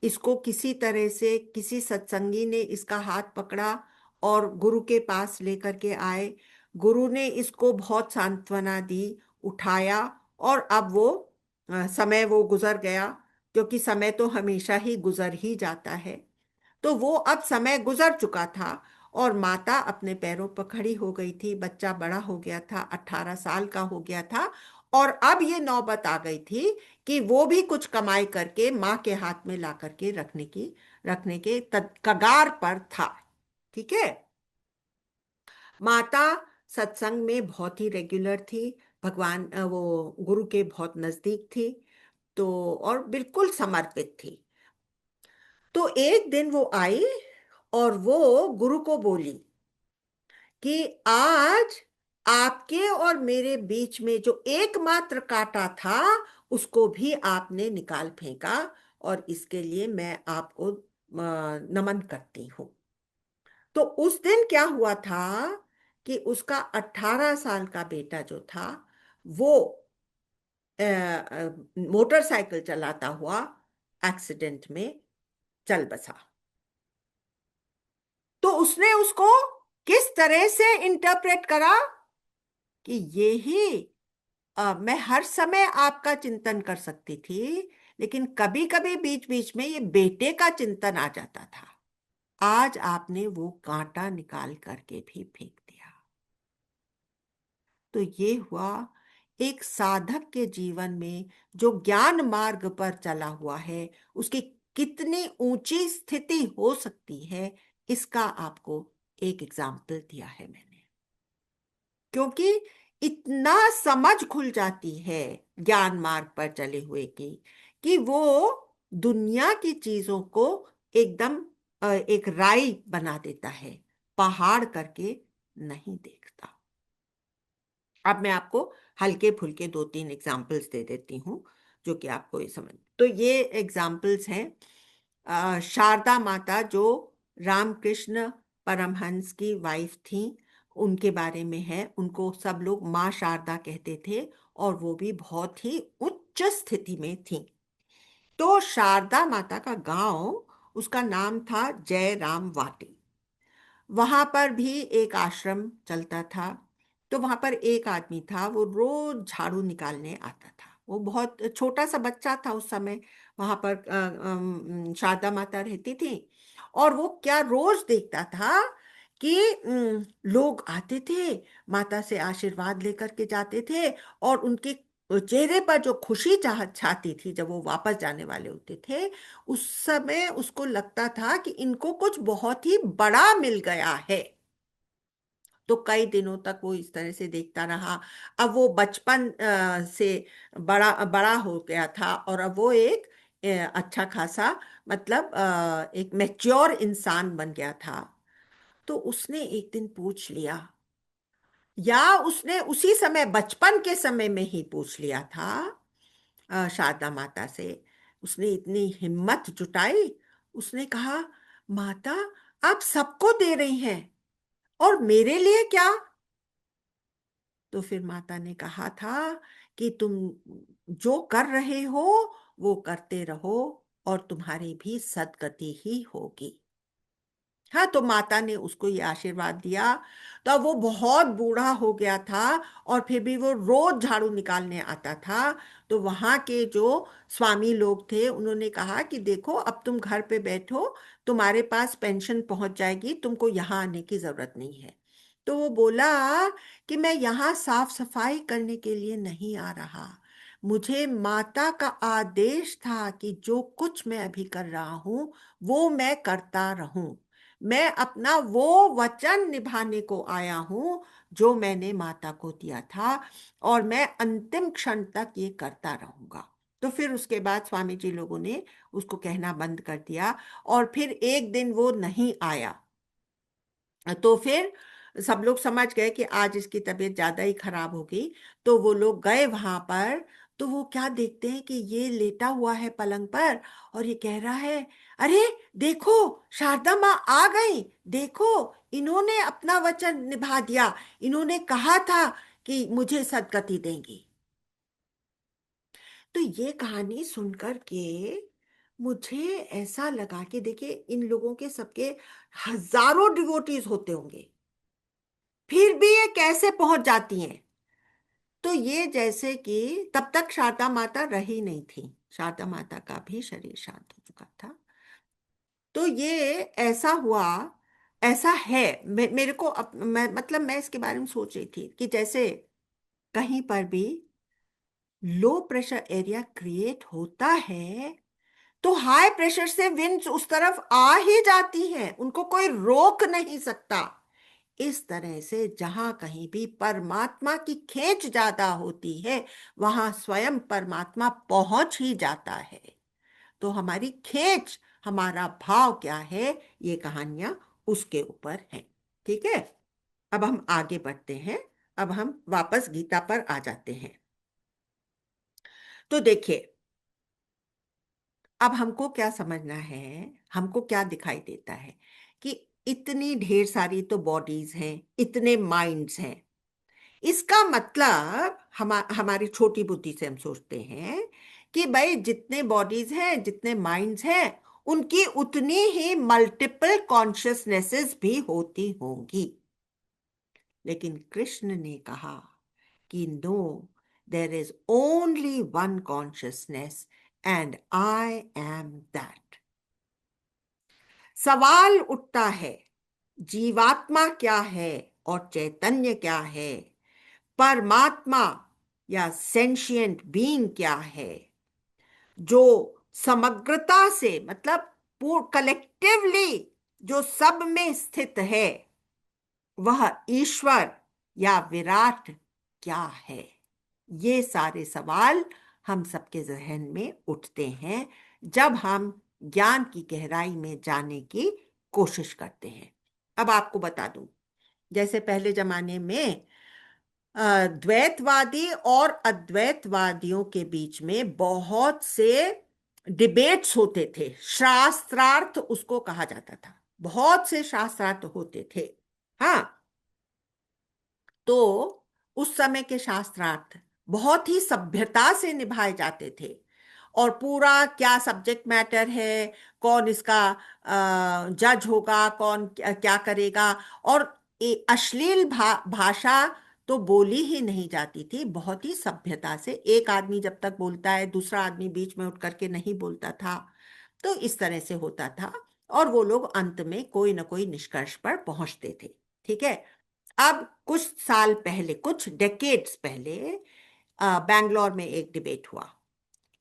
इसको किसी तरह से किसी सत्संगी ने इसका हाथ पकड़ा और गुरु के पास लेकर के आए। गुरु ने इसको बहुत सांत्वना दी, उठाया, और अब वो समय वो गुजर गया, क्योंकि समय तो हमेशा ही गुजर ही जाता है। तो वो अब समय गुजर चुका था और माता अपने पैरों पर खड़ी हो गई थी। बच्चा बड़ा हो गया था, 18 साल का हो गया था, और अब ये नौबत आ गई थी कि वो भी कुछ कमाई करके माँ के हाथ में ला करके रखने के कगार पर था। ठीक है। माता सत्संग में बहुत ही रेगुलर थी, भगवान वो गुरु के बहुत नजदीक थी, तो और बिल्कुल समर्पित थी। तो एक दिन वो आई और वो गुरु को बोली कि आज आपके और मेरे बीच में जो एकमात्र कांटा था उसको भी आपने निकाल फेंका, और इसके लिए मैं आपको नमन करती हूँ। तो उस दिन क्या हुआ था कि उसका 18 साल का बेटा जो था वो मोटरसाइकिल चलाता हुआ एक्सीडेंट में चल बसा। तो उसने उसको किस तरह से इंटरप्रेट करा कि ये ही मैं हर समय आपका चिंतन कर सकती थी, लेकिन कभी कभी बीच बीच में ये बेटे का चिंतन आ जाता था। आज आपने वो कांटा निकाल करके भी फेंक दिया। तो ये हुआ एक साधक के जीवन में, जो ज्ञान मार्ग पर चला हुआ है, उसकी कितनी ऊंची स्थिति हो सकती है, इसका आपको एक एग्जाम्पल दिया है मैंने। क्योंकि इतना समझ खुल जाती है ज्ञान मार्ग पर चले हुए की, कि वो दुनिया की चीजों को एकदम एक राई बना देता है, पहाड़ करके नहीं देखता। अब मैं आपको हल्के फुल्के 2-3 एग्जाम्पल्स दे देती हूँ, जो कि आपको ये समझ। तो ये एग्जाम्पल्स हैं शारदा माता, जो रामकृष्ण परमहंस की वाइफ थी, उनके बारे में है। उनको सब लोग माँ शारदा कहते थे, और वो भी बहुत ही उच्च स्थिति में थी। तो शारदा माता का गांव, उसका नाम था जय राम वाटी। वहां पर भी एक आश्रम चलता था। तो वहां पर एक आदमी था, वो रोज झाड़ू निकालने आता था। वो बहुत छोटा सा बच्चा था उस समय। वहां पर शारदा माता रहती थी, और वो क्या रोज देखता था कि लोग आते थे, माता से आशीर्वाद लेकर के जाते थे, और उनके चेहरे पर जो खुशी छाती थी जब वो वापस जाने वाले होते थे, उस समय उसको लगता था कि इनको कुछ बहुत ही बड़ा मिल गया है। तो कई दिनों तक वो इस तरह से देखता रहा। अब वो बचपन से बड़ा बड़ा हो गया था, और अब वो एक अच्छा खासा, मतलब एक मैच्योर इंसान बन गया था। तो उसने एक दिन पूछ लिया, या उसने उसी समय बचपन के समय में ही पूछ लिया था शारदा माता से। उसने इतनी हिम्मत जुटाई, उसने कहा, माता, आप सबको दे रही हैं और मेरे लिए क्या? तो फिर माता ने कहा था कि तुम जो कर रहे हो वो करते रहो और तुम्हारी भी सदगति ही होगी। हाँ, तो माता ने उसको ये आशीर्वाद दिया। तो अब वो बहुत बूढ़ा हो गया था और फिर भी वो रोज झाड़ू निकालने आता था। तो वहां के जो स्वामी लोग थे उन्होंने कहा कि देखो अब तुम घर पे बैठो, तुम्हारे पास पेंशन पहुंच जाएगी, तुमको यहाँ आने की जरूरत नहीं है। तो वो बोला कि मैं यहाँ साफ सफाई करने के लिए नहीं आ रहा, मुझे माता का आदेश था कि जो कुछ मैं अभी कर रहा हूँ वो मैं करता रहूं। मैं अपना वो वचन निभाने को आया हूं जो मैंने माता को दिया था, और मैं अंतिम क्षण तक ये करता रहूंगा। तो फिर उसके बाद स्वामी जी लोगों ने उसको कहना बंद कर दिया, और फिर एक दिन वो नहीं आया। तो फिर सब लोग समझ गए कि आज इसकी तबीयत ज्यादा ही खराब हो गई। तो वो लोग गए वहां पर। तो वो क्या देखते हैं कि ये लेटा हुआ है पलंग पर, और ये कह रहा है, अरे देखो, शारदा माँ आ गई, देखो, इन्होंने अपना वचन निभा दिया, इन्होंने कहा था कि मुझे सदगति देंगी। तो ये कहानी सुनकर के मुझे ऐसा लगा कि देखिए, इन लोगों के सबके हजारों डिवोटीज होते होंगे, फिर भी ये कैसे पहुंच जाती हैं। तो ये जैसे कि तब तक शारदा माता रही नहीं थी, शारदा माता का भी शरीर शांत हो चुका था। तो ये ऐसा हुआ, ऐसा है। मेरे को मतलब मैं इसके बारे में सोच रही थी कि जैसे कहीं पर भी लो प्रेशर एरिया क्रिएट होता है तो हाई प्रेशर से विंड्स उस तरफ आ ही जाती हैं, उनको कोई रोक नहीं सकता। इस तरह से जहां कहीं भी परमात्मा की खेच ज्यादा होती है वहां स्वयं परमात्मा पहुंच ही जाता है। तो हमारी खेच, हमारा भाव क्या है, ये कहानियां उसके ऊपर हैं। ठीक है, अब हम आगे बढ़ते हैं। अब हम वापस गीता पर आ जाते हैं। तो देखिए, अब हमको क्या समझना है, हमको क्या दिखाई देता है कि इतनी ढेर सारी तो बॉडीज हैं, इतने माइंड्स हैं। इसका मतलब हमारी छोटी बुद्धि से हम सोचते हैं कि भाई जितने बॉडीज हैं, जितने माइंड्स हैं, उनकी उतनी ही मल्टीपल कॉन्शियसनेसेस भी होती होंगी। लेकिन कृष्ण ने कहा कि no, there is only one consciousness and I am that. सवाल उठता है, जीवात्मा क्या है और चैतन्य क्या है, परमात्मा या सेंशियंट बीइंग क्या है, जो समग्रता से मतलब पूर्ण कलेक्टिवली जो सब में स्थित है, वह ईश्वर या विराट क्या है। ये सारे सवाल हम सबके जहन में उठते हैं जब हम ज्ञान की गहराई में जाने की कोशिश करते हैं। अब आपको बता दूं, जैसे पहले जमाने में द्वैतवादी और अद्वैतवादियों के बीच में बहुत से डिबेट्स होते थे, शास्त्रार्थ उसको कहा जाता था, बहुत से शास्त्रार्थ होते थे। हाँ, तो उस समय के शास्त्रार्थ बहुत ही सभ्यता से निभाए जाते थे, और पूरा क्या सब्जेक्ट मैटर है, कौन इसका जज होगा, कौन क्या करेगा, और अश्लील भाषा तो बोली ही नहीं जाती थी। बहुत ही सभ्यता से एक आदमी जब तक बोलता है दूसरा आदमी बीच में उठ करके नहीं बोलता था। तो इस तरह से होता था, और वो लोग अंत में कोई ना कोई निष्कर्ष पर पहुंचते थे। ठीक है, अब कुछ साल पहले, कुछ डेकेड्स पहले बैंगलोर में एक डिबेट हुआ।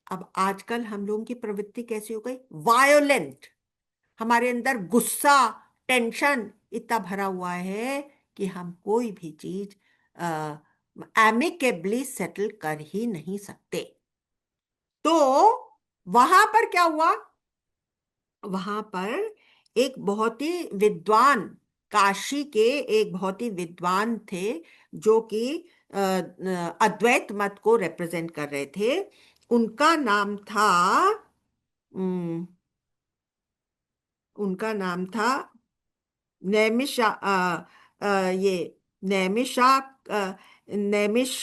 अब आजकल हम लोगों की प्रवृत्ति कैसी हो गई, वायोलेंट। हमारे अंदर गुस्सा, टेंशन इतना भरा हुआ है कि हम कोई भी चीज एमिकेबली सेटल कर ही नहीं सकते। तो वहां पर क्या हुआ, वहां पर एक बहुत ही विद्वान, काशी के एक बहुत ही विद्वान थे, जो कि अद्वैत मत को रिप्रेजेंट कर रहे थे। उनका नाम था उम, उनका नाम था नैमिषा, ये नैमिषा, नैमिष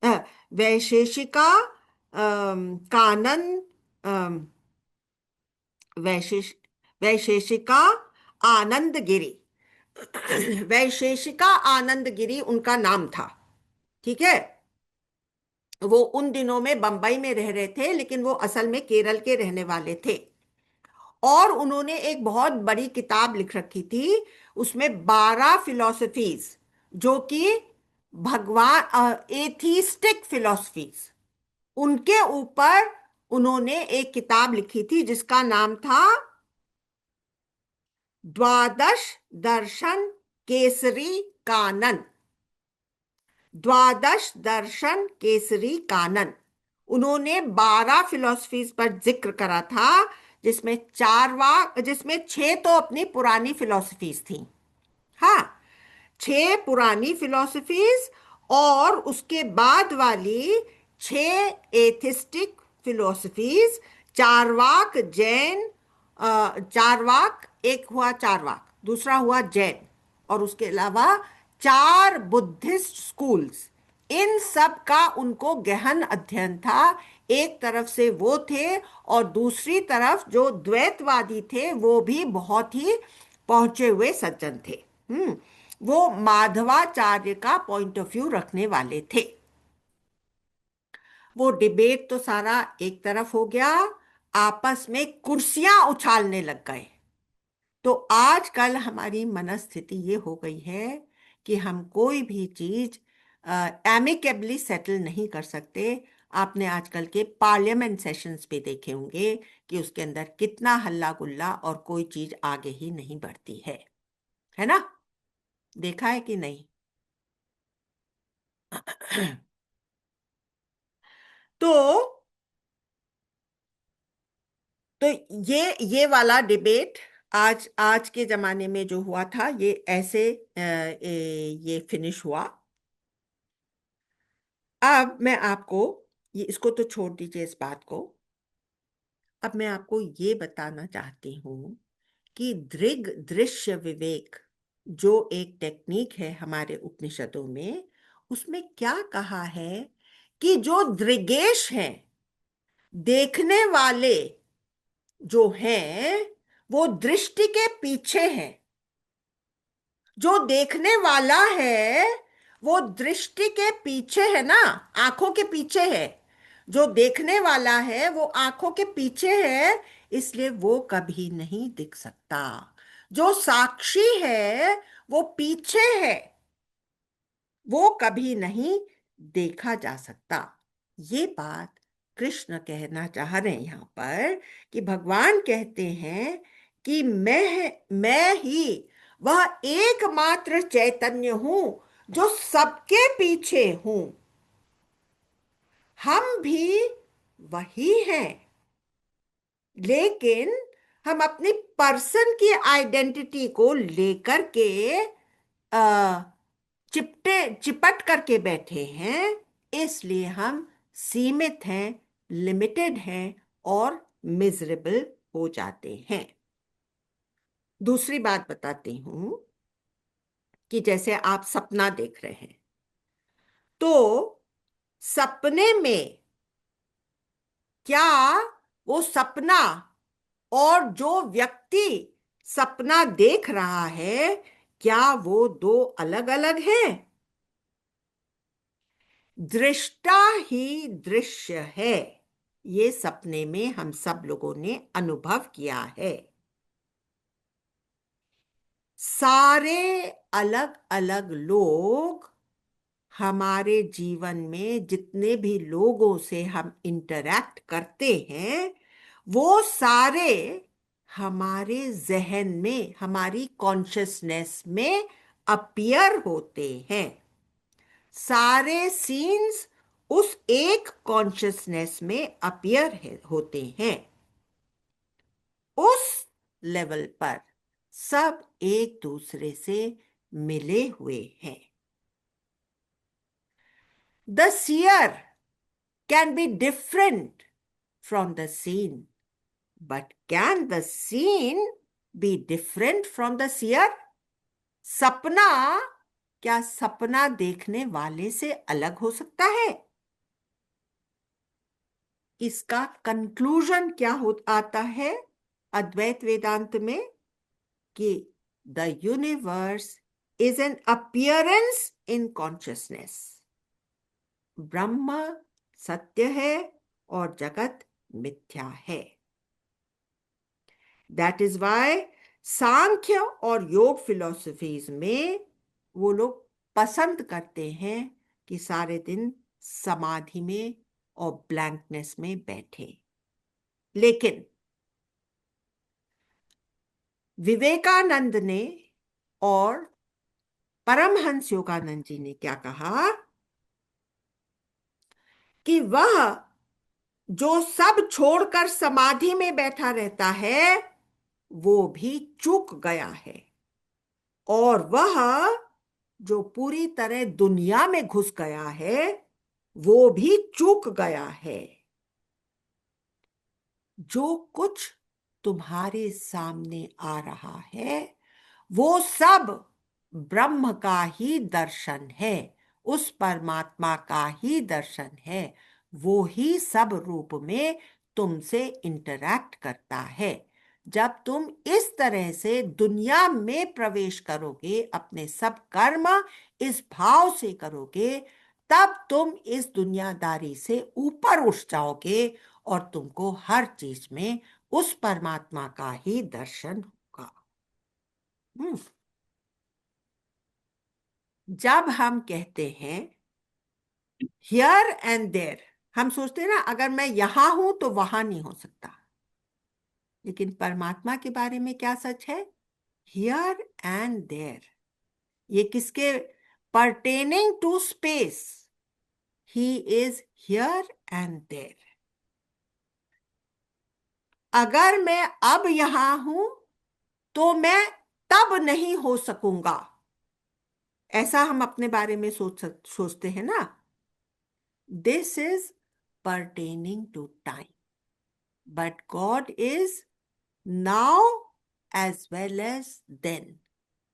अ, वैशेषिका, कानन, अम, वैशेष वैशेषिका आनंद गिरी। वैशेषिका आनंद गिरी उनका नाम था। ठीक है। वो उन दिनों में बंबई में रह रहे थे, लेकिन वो असल में केरल के रहने वाले थे। और उन्होंने एक बहुत बड़ी किताब लिख रखी थी। उसमें 12 फिलॉसफीज, जो कि भगवान, एथीस्टिक फिलॉसफीज, उनके ऊपर उन्होंने एक किताब लिखी थी जिसका नाम था द्वादश दर्शन केसरी कानन। द्वादश दर्शन केसरी कानन। उन्होंने 12 फिलॉसफीज पर जिक्र करा था, जिसमें 6 तो अपनी पुरानी फिलॉसफीज थी। हाँ, 6 पुरानी फिलॉसफीज, और उसके बाद वाली 6 एथिस्टिक फिलॉसफीज। चारवाक जैन, चारवाक एक हुआ, चारवाक दूसरा हुआ जैन, और उसके अलावा 4 बुद्धिस्ट स्कूल्स। इन सब का उनको गहन अध्ययन था। एक तरफ से वो थे, और दूसरी तरफ जो द्वैतवादी थे वो भी बहुत ही पहुंचे हुए सज्जन थे। वो माधवाचार्य का पॉइंट ऑफ व्यू रखने वाले थे। वो डिबेट तो सारा एक तरफ हो गया, आपस में कुर्सियां उछालने लग गए। तो आजकल हमारी मनस्थिति ये हो गई है कि हम कोई भी चीज एमिकेबली सेटल नहीं कर सकते। आपने आजकल के पार्लियामेंट सेशंस पे देखे होंगे कि उसके अंदर कितना हल्ला गुल्ला, और कोई चीज आगे ही नहीं बढ़ती है ना? देखा है कि नहीं? तो तो ये वाला डिबेट आज आज के जमाने में जो हुआ था, ये ऐसे ये फिनिश हुआ। अब मैं आपको, ये इसको तो छोड़ दीजिए इस बात को। अब मैं आपको ये बताना चाहती हूँ कि दृग दृश्य विवेक, जो एक टेक्निक है हमारे उपनिषदों में, उसमें क्या कहा है कि जो दृगेश हैं, देखने वाले जो हैं, वो दृष्टि के पीछे हैं। जो देखने वाला है वो दृष्टि के पीछे है ना, आंखों के पीछे है। जो देखने वाला है वो आंखों के पीछे है, इसलिए वो कभी नहीं दिख सकता। जो साक्षी है वो पीछे है, वो कभी नहीं देखा जा सकता। ये बात कृष्ण कहना चाह रहे हैं यहाँ पर, कि भगवान कहते हैं कि मैं ही वह एकमात्र चैतन्य हूं जो सबके पीछे हूं। हम भी वही हैं, लेकिन हम अपनी पर्सन की आइडेंटिटी को लेकर के आ, चिपट करके बैठे हैं। इसलिए हम सीमित हैं, लिमिटेड हैं, और मिजरेबल हो जाते हैं। दूसरी बात बताती हूं कि जैसे आप सपना देख रहे हैं, तो सपने में क्या वो सपना और जो व्यक्ति सपना देख रहा है, क्या वो दो अलग अलग हैं? दृष्टा ही दृश्य है, ये सपने में हम सब लोगों ने अनुभव किया है। सारे अलग अलग लोग, हमारे जीवन में जितने भी लोगों से हम इंटरैक्ट करते हैं, वो सारे हमारे जहन में, हमारी कॉन्शियसनेस में अपीयर होते हैं। सारे सीन्स उस एक कॉन्शियसनेस में अपीयर होते हैं। उस लेवल पर सब एक दूसरे से मिले हुए हैं। The seer can be different from the scene, but can the scene be different from the seer? सपना क्या सपना देखने वाले से अलग हो सकता है? इसका कंक्लूजन क्या हो आता है अद्वैत वेदांत में कि the universe is an appearance in consciousness. ब्रह्म सत्य है और जगत मिथ्या है। दैट इज वाई सांख्य और योग फिलॉसफीज में वो लोग पसंद करते हैं कि सारे दिन समाधि में और ब्लैंकनेस में बैठे। लेकिन विवेकानंद ने और परमहंस योगानंद जी ने क्या कहा कि वह जो सब छोड़कर समाधि में बैठा रहता है वो भी चूक गया है, और वह जो पूरी तरह दुनिया में घुस गया है वो भी चूक गया है। जो कुछ तुम्हारे सामने आ रहा है वो सब ब्रह्म का ही दर्शन है, उस परमात्मा का ही दर्शन है। वो ही सब रूप में तुमसे इंटरैक्ट करता है। जब तुम इस तरह से दुनिया में प्रवेश करोगे, अपने सब कर्म इस भाव से करोगे, तब तुम इस दुनियादारी से ऊपर उठ जाओगे और तुमको हर चीज में उस परमात्मा का ही दर्शन होगा। जब हम कहते हैं हियर एंड देयर, हम सोचते हैं ना अगर मैं यहां हूं तो वहां नहीं हो सकता। लेकिन परमात्मा के बारे में क्या सच है? Here and there. ये किसके pertaining to space? He is here and there. अगर मैं अब यहां हूं तो मैं तब नहीं हो सकूंगा, ऐसा हम अपने बारे में सोचते हैं ना। This is pertaining to time, but God is now as well as then.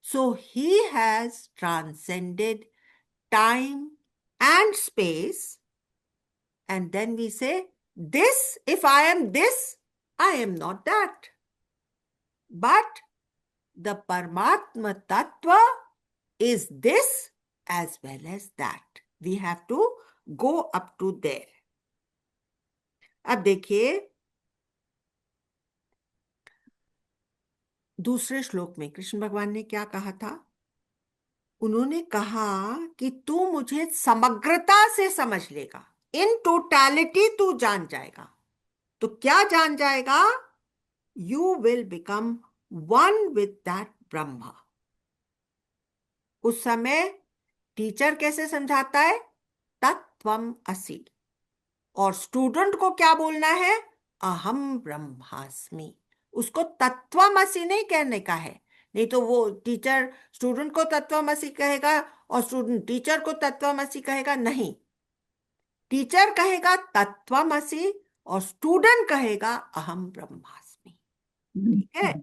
So he has transcended time and space, and then we say, this, if I am this, I am not that. But the Paramatma Tattva is this as well as that. We have to go up to there. अब देखिए दूसरे श्लोक में कृष्ण भगवान ने क्या कहा था। उन्होंने कहा कि तू मुझे समग्रता से समझ लेगा, इन टोटैलिटी तू जान जाएगा। तो क्या जान जाएगा? You will become one with that Brahma. उस समय टीचर कैसे समझाता है? तत्वम असि। और स्टूडेंट को क्या बोलना है? अहम ब्रह्मास्मि। उसको तत्वमसि नहीं कहने का है। नहीं तो वो टीचर स्टूडेंट को तत्वमसि कहेगा और स्टूडेंट टीचर को तत्वमसि कहेगा, नहीं। टीचर कहेगा तत्वमसि और स्टूडेंट कहेगा अहम ब्रह्मास्मि। ठीक है?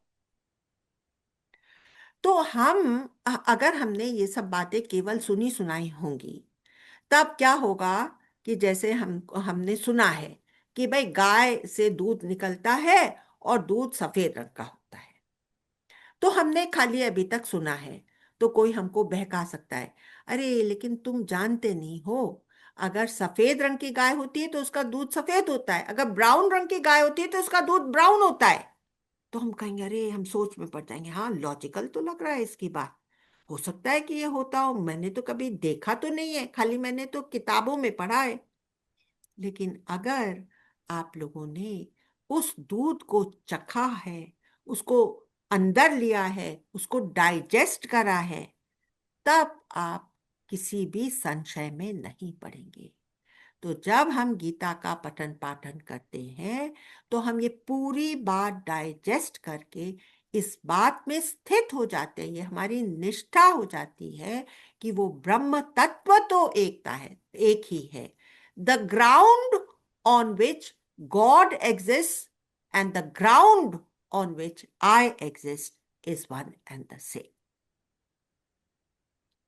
तो अगर हमने ये सब बातें केवल सुनी सुनाई होंगी, तब क्या होगा कि जैसे हमने सुना है कि भाई गाय से दूध निकलता है और दूध सफेद रंग का होता है, तो हमने खाली अभी तक सुना है। तो कोई हमको बहका सकता है, अरे लेकिन तुम जानते नहीं हो, अगर सफेद रंग की गाय होती है तो उसका दूध सफेद होता है, अगर ब्राउन रंग की गाय होती है तो उसका दूध ब्राउन होता है। तो हम कहेंगे, अरे हम सोच में पड़ जाएंगे, हाँ लॉजिकल तो लग रहा है इसकी बात, हो सकता है कि ये होता हो, मैंने तो कभी देखा तो नहीं है, खाली मैंने तो किताबों में पढ़ा है। लेकिन अगर आप लोगों ने उस दूध को चखा है, उसको अंदर लिया है, उसको डाइजेस्ट करा है, तब आप किसी भी संशय में नहीं पड़ेंगे। तो जब हम गीता का पठन पाठन करते हैं तो हम ये पूरी बात डाइजेस्ट करके इस बात में स्थित हो जाते हैं, ये हमारी निष्ठा हो जाती है कि वो ब्रह्म तत्व तो एकता है, एक ही है। The ground on which God exist and the ground on which I exist is one and the same.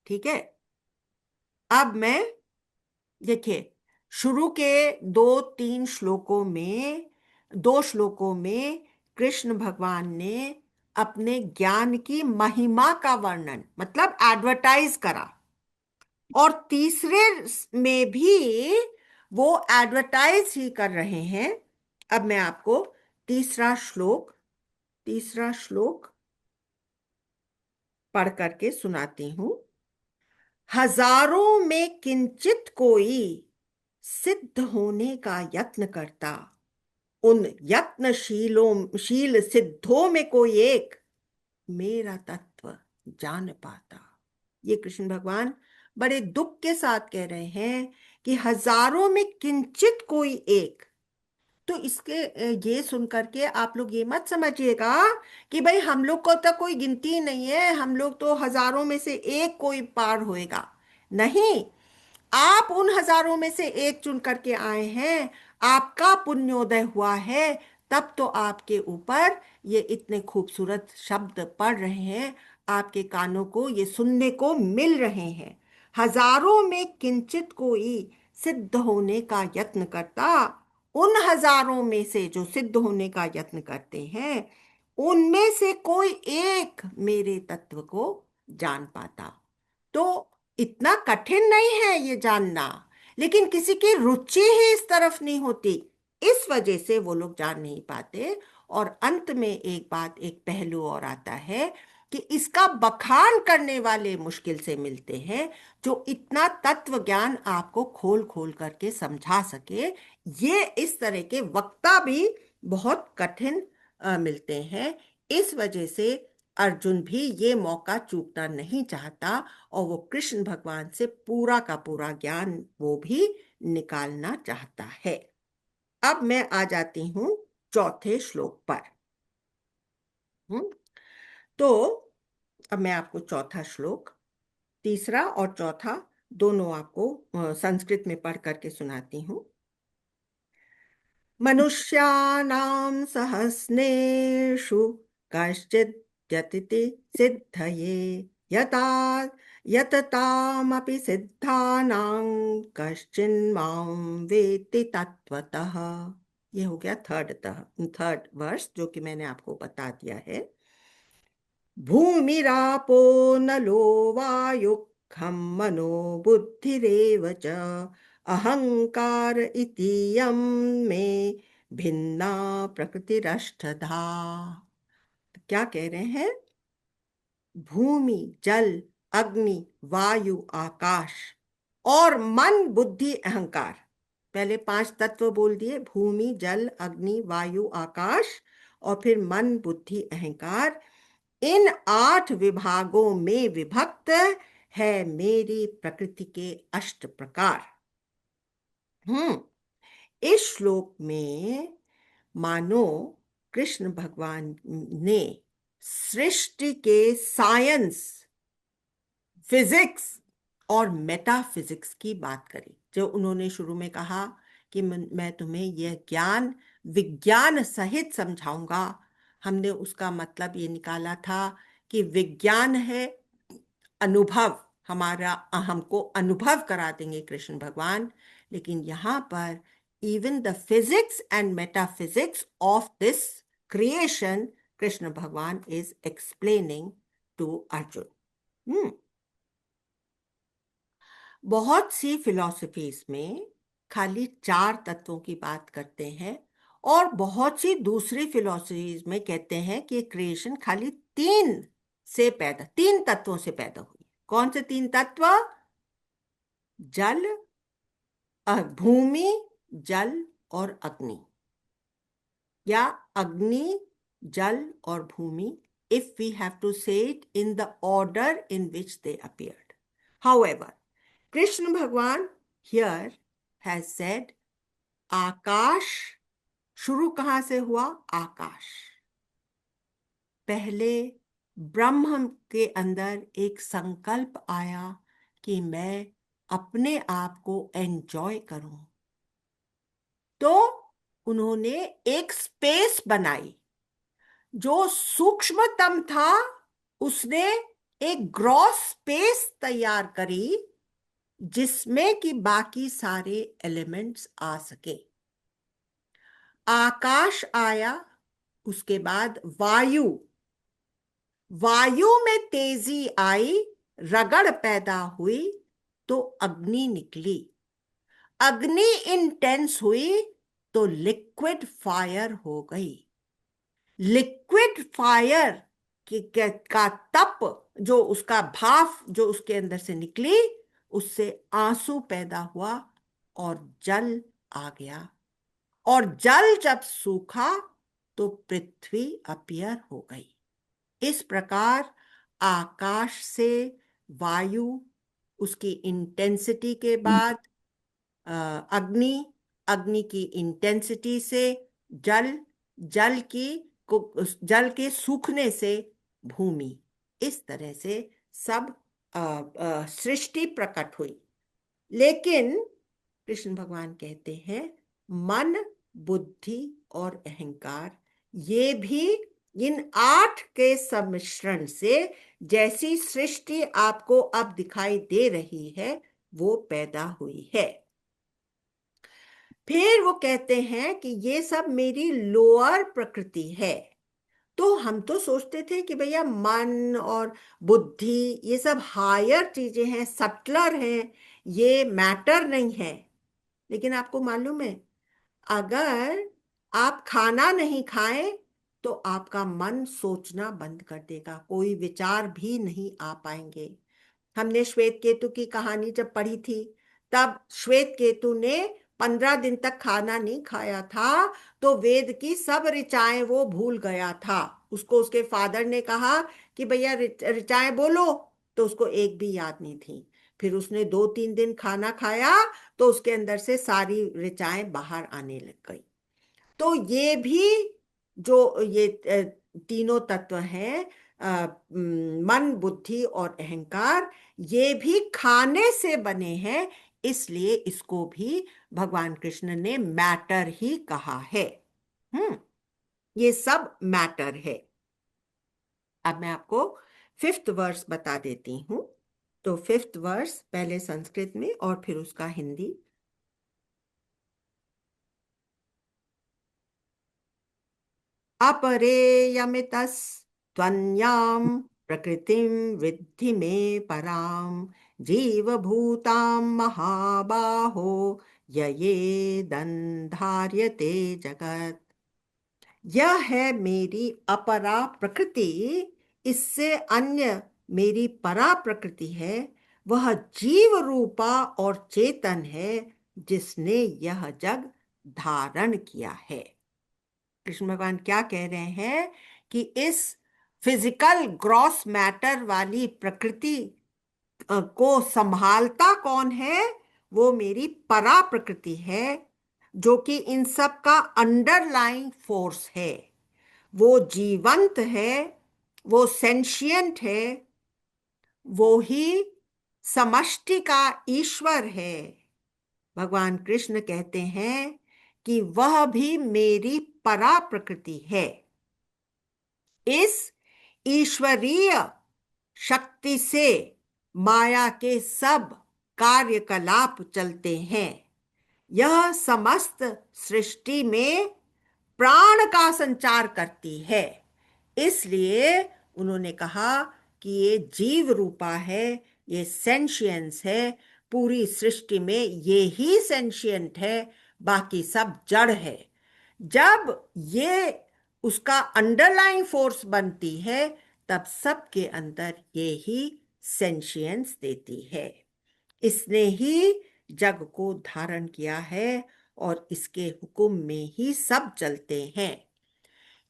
ठीक है। अब मैं, देखिए, शुरू के दो श्लोकों में कृष्ण भगवान ने अपने ज्ञान की महिमा का वर्णन, मतलब एडवर्टाइज करा। और तीसरे में भी वो एडवर्टाइज ही कर रहे हैं। अब मैं आपको तीसरा श्लोक पढ़ करके सुनाती हूं। हजारों में किंचित कोई सिद्ध होने का यत्न करता, उन शील सिद्धों में कोई एक मेरा तत्व जान पाता। ये कृष्ण भगवान बड़े दुख के साथ कह रहे हैं कि हजारों में किंचित कोई एक। तो इसके ये सुन करके आप लोग ये मत समझिएगा कि भाई हम लोग को तो कोई गिनती ही नहीं है, हम लोग तो हजारों में से एक कोई पार होएगा। नहीं, आप उन हजारों में से एक चुन करके आए हैं, आपका पुण्योदय हुआ है, तब तो आपके ऊपर ये इतने खूबसूरत शब्द पढ़ रहे हैं, आपके कानों को ये सुनने को मिल रहे हैं। हजारों में किंचित कोई सिद्ध होने का यत्न करता, उन हजारों में से जो सिद्ध होने का यत्न करते हैं, उनमें से कोई एक मेरे तत्व को जान पाता। तो इतना कठिन नहीं है ये जानना, लेकिन किसी की रुचि ही इस तरफ नहीं होती, इस वजह से वो लोग जान नहीं पाते। और अंत में एक पहलू और आता है कि इसका बखान करने वाले मुश्किल से मिलते हैं, जो इतना तत्व ज्ञान आपको खोल खोल करके समझा सके। ये इस तरह के वक्ता भी बहुत कठिन मिलते हैं। इस वजह से अर्जुन भी ये मौका चूकना नहीं चाहता, और वो कृष्ण भगवान से पूरा का पूरा ज्ञान वो भी निकालना चाहता है। अब मैं आ जाती हूं चौथे श्लोक पर। हम्म तो अब मैं आपको चौथा श्लोक, तीसरा और चौथा दोनों आपको संस्कृत में पढ़ करके सुनाती हूँ। मनुष्याणां सहस्रेषु कश्चिद् यतति सिद्धये, यता यततामपि सिद्धानां कश्चिन्मां वेत्ति तत्वतः। ये हो गया थर्ड वर्ष, जो कि मैंने आपको बता दिया है। भूमिरापो नलो वायुः मनो बुद्धिरेव च, अहंकार इतीयं मे भिन्ना प्रकृतिरष्टधा। क्या कह रहे हैं? भूमि, जल, अग्नि, वायु, आकाश और मन, बुद्धि, अहंकार। पहले 5 तत्व बोल दिए, भूमि, जल, अग्नि, वायु, आकाश, और फिर मन, बुद्धि, अहंकार। इन 8 विभागों में विभक्त है मेरी प्रकृति के 8 प्रकार। इस श्लोक में मानो कृष्ण भगवान ने सृष्टि के साइंस, फिजिक्स और मेटाफिजिक्स की बात करी। जो उन्होंने शुरू में कहा कि मैं तुम्हें यह ज्ञान विज्ञान सहित समझाऊंगा, हमने उसका मतलब ये निकाला था कि विज्ञान है अनुभव, हमारा हमको अनुभव करा देंगे कृष्ण भगवान। लेकिन यहाँ पर even the physics and metaphysics of this creation Krishna भगवान इज एक्सप्लेनिंग टू अर्जुन। बहुत सी फिलॉसफीज में खाली 4 तत्वों की बात करते हैं, और बहुत सी दूसरी फिलॉसफीज में कहते हैं कि क्रिएशन खाली 3 तत्वों से पैदा हुई। कौन से 3 तत्व? जल, भूमि, जल और अग्नि, या अग्नि, जल और भूमि, if we have to say it in the order in which they appeared. However, Krishna Bhagwan here has said आकाश। शुरू कहां से हुआ? आकाश। पहले ब्रह्म के अंदर एक संकल्प आया कि मैं अपने आप को एंजॉय करूं, तो उन्होंने एक स्पेस बनाई। जो सूक्ष्मतम था उसने एक ग्रॉस स्पेस तैयार करी जिसमें कि बाकी सारे एलिमेंट्स आ सके। आकाश आया, उसके बाद वायु, वायु में तेजी आई, रगड़ पैदा हुई तो अग्नि निकली, अग्नि इंटेंस हुई तो लिक्विड फायर हो गई। लिक्विड फायर का तप, जो उसका भाप जो उसके अंदर से निकली, उससे आंसू पैदा हुआ और जल आ गया, और जल जब सूखा तो पृथ्वी अपीयर हो गई। इस प्रकार आकाश से वायु, उसकी इंटेंसिटी के बाद अग्नि, अग्नि की इंटेंसिटी से जल, जल की जल के सूखने से भूमि, इस तरह से सब सृष्टि प्रकट हुई। लेकिन कृष्ण भगवान कहते हैं मन, बुद्धि और अहंकार, ये भी इन 8 के सम्मिश्रण से जैसी सृष्टि आपको अब दिखाई दे रही है वो पैदा हुई है। फिर वो कहते हैं कि ये सब मेरी लोअर प्रकृति है। तो हम तो सोचते थे कि भैया मन और बुद्धि ये सब हायर चीजें हैं, सटलर हैं, ये मैटर नहीं है। लेकिन आपको मालूम है, अगर आप खाना नहीं खाएं तो आपका मन सोचना बंद कर देगा, कोई विचार भी नहीं आ पाएंगे। हमने श्वेत केतु की कहानी जब पढ़ी थी, तब श्वेत केतु ने 15 दिन तक खाना नहीं खाया था, तो वेद की सब ऋचाएं वो भूल गया था। उसको उसके फादर ने कहा कि भैया ऋचाएं बोलो, तो उसको एक भी याद नहीं थी। फिर उसने 2-3 दिन खाना खाया तो उसके अंदर से सारी ऋचाएं बाहर आने लग गई। तो ये भी जो ये तीनों तत्व हैं, मन, बुद्धि और अहंकार, ये भी खाने से बने हैं, इसलिए इसको भी भगवान कृष्ण ने मैटर ही कहा है। ये सब मैटर है। अब मैं आपको 5th वर्स बता देती हूं। तो 5th वर्स पहले संस्कृत में और फिर उसका हिंदी। अपरेयमितस्त्वन्यां प्रकृतिं विद्धि मे परां, जीवभूतां महाबाहो ययेदन्धार्यते जगत्। यह है मेरी अपरा प्रकृति, इससे अन्य मेरी परा प्रकृति है। वह जीव रूपा और चेतन है जिसने यह जग धारण किया है। कृष्ण भगवान क्या कह रहे हैं कि इस फिजिकल ग्रॉस मैटर वाली प्रकृति को संभालता कौन है? वो मेरी परा प्रकृति है, जो कि इन सब का अंडरलाइंग फोर्स है। वो जीवंत है, वो सेंशियंट है, वो ही समष्टि का ईश्वर है। भगवान कृष्ण कहते हैं कि वह भी मेरी परा प्रकृति है। इस ईश्वरीय शक्ति से माया के सब कार्यकलाप चलते हैं। यह समस्त सृष्टि में प्राण का संचार करती है। इसलिए उन्होंने कहा कि ये जीव रूपा है, ये सेंशियंस है। पूरी सृष्टि में ये ही सेंशियंट है, बाकी सब जड़ है। जब ये उसका अंडरलाइंग फोर्स बनती है, तब सबके अंदर ये ही सेंशियंस देती है। इसने ही जग को धारण किया है और इसके हुक्म में ही सब चलते हैं।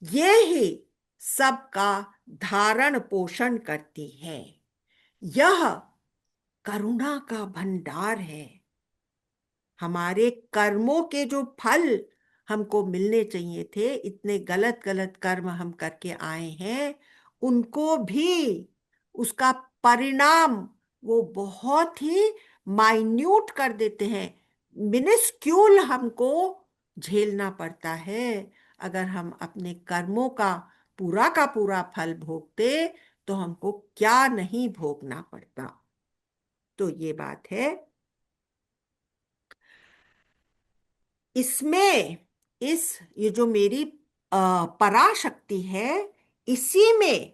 ये ही सबका धारण पोषण करती है। यह करुणा का भंडार है। हमारे कर्मों के जो फल हमको मिलने चाहिए थे, इतने गलत गलत कर्म हम करके आए हैं, उनको भी उसका परिणाम वो बहुत ही माइन्यूट कर देते हैं। मिनिस्क्यूल हमको झेलना पड़ता है। अगर हम अपने कर्मों का पूरा फल भोगते तो हमको क्या नहीं भोगना पड़ता। तो ये बात है। इसमें ये जो मेरी पराशक्ति है, इसी में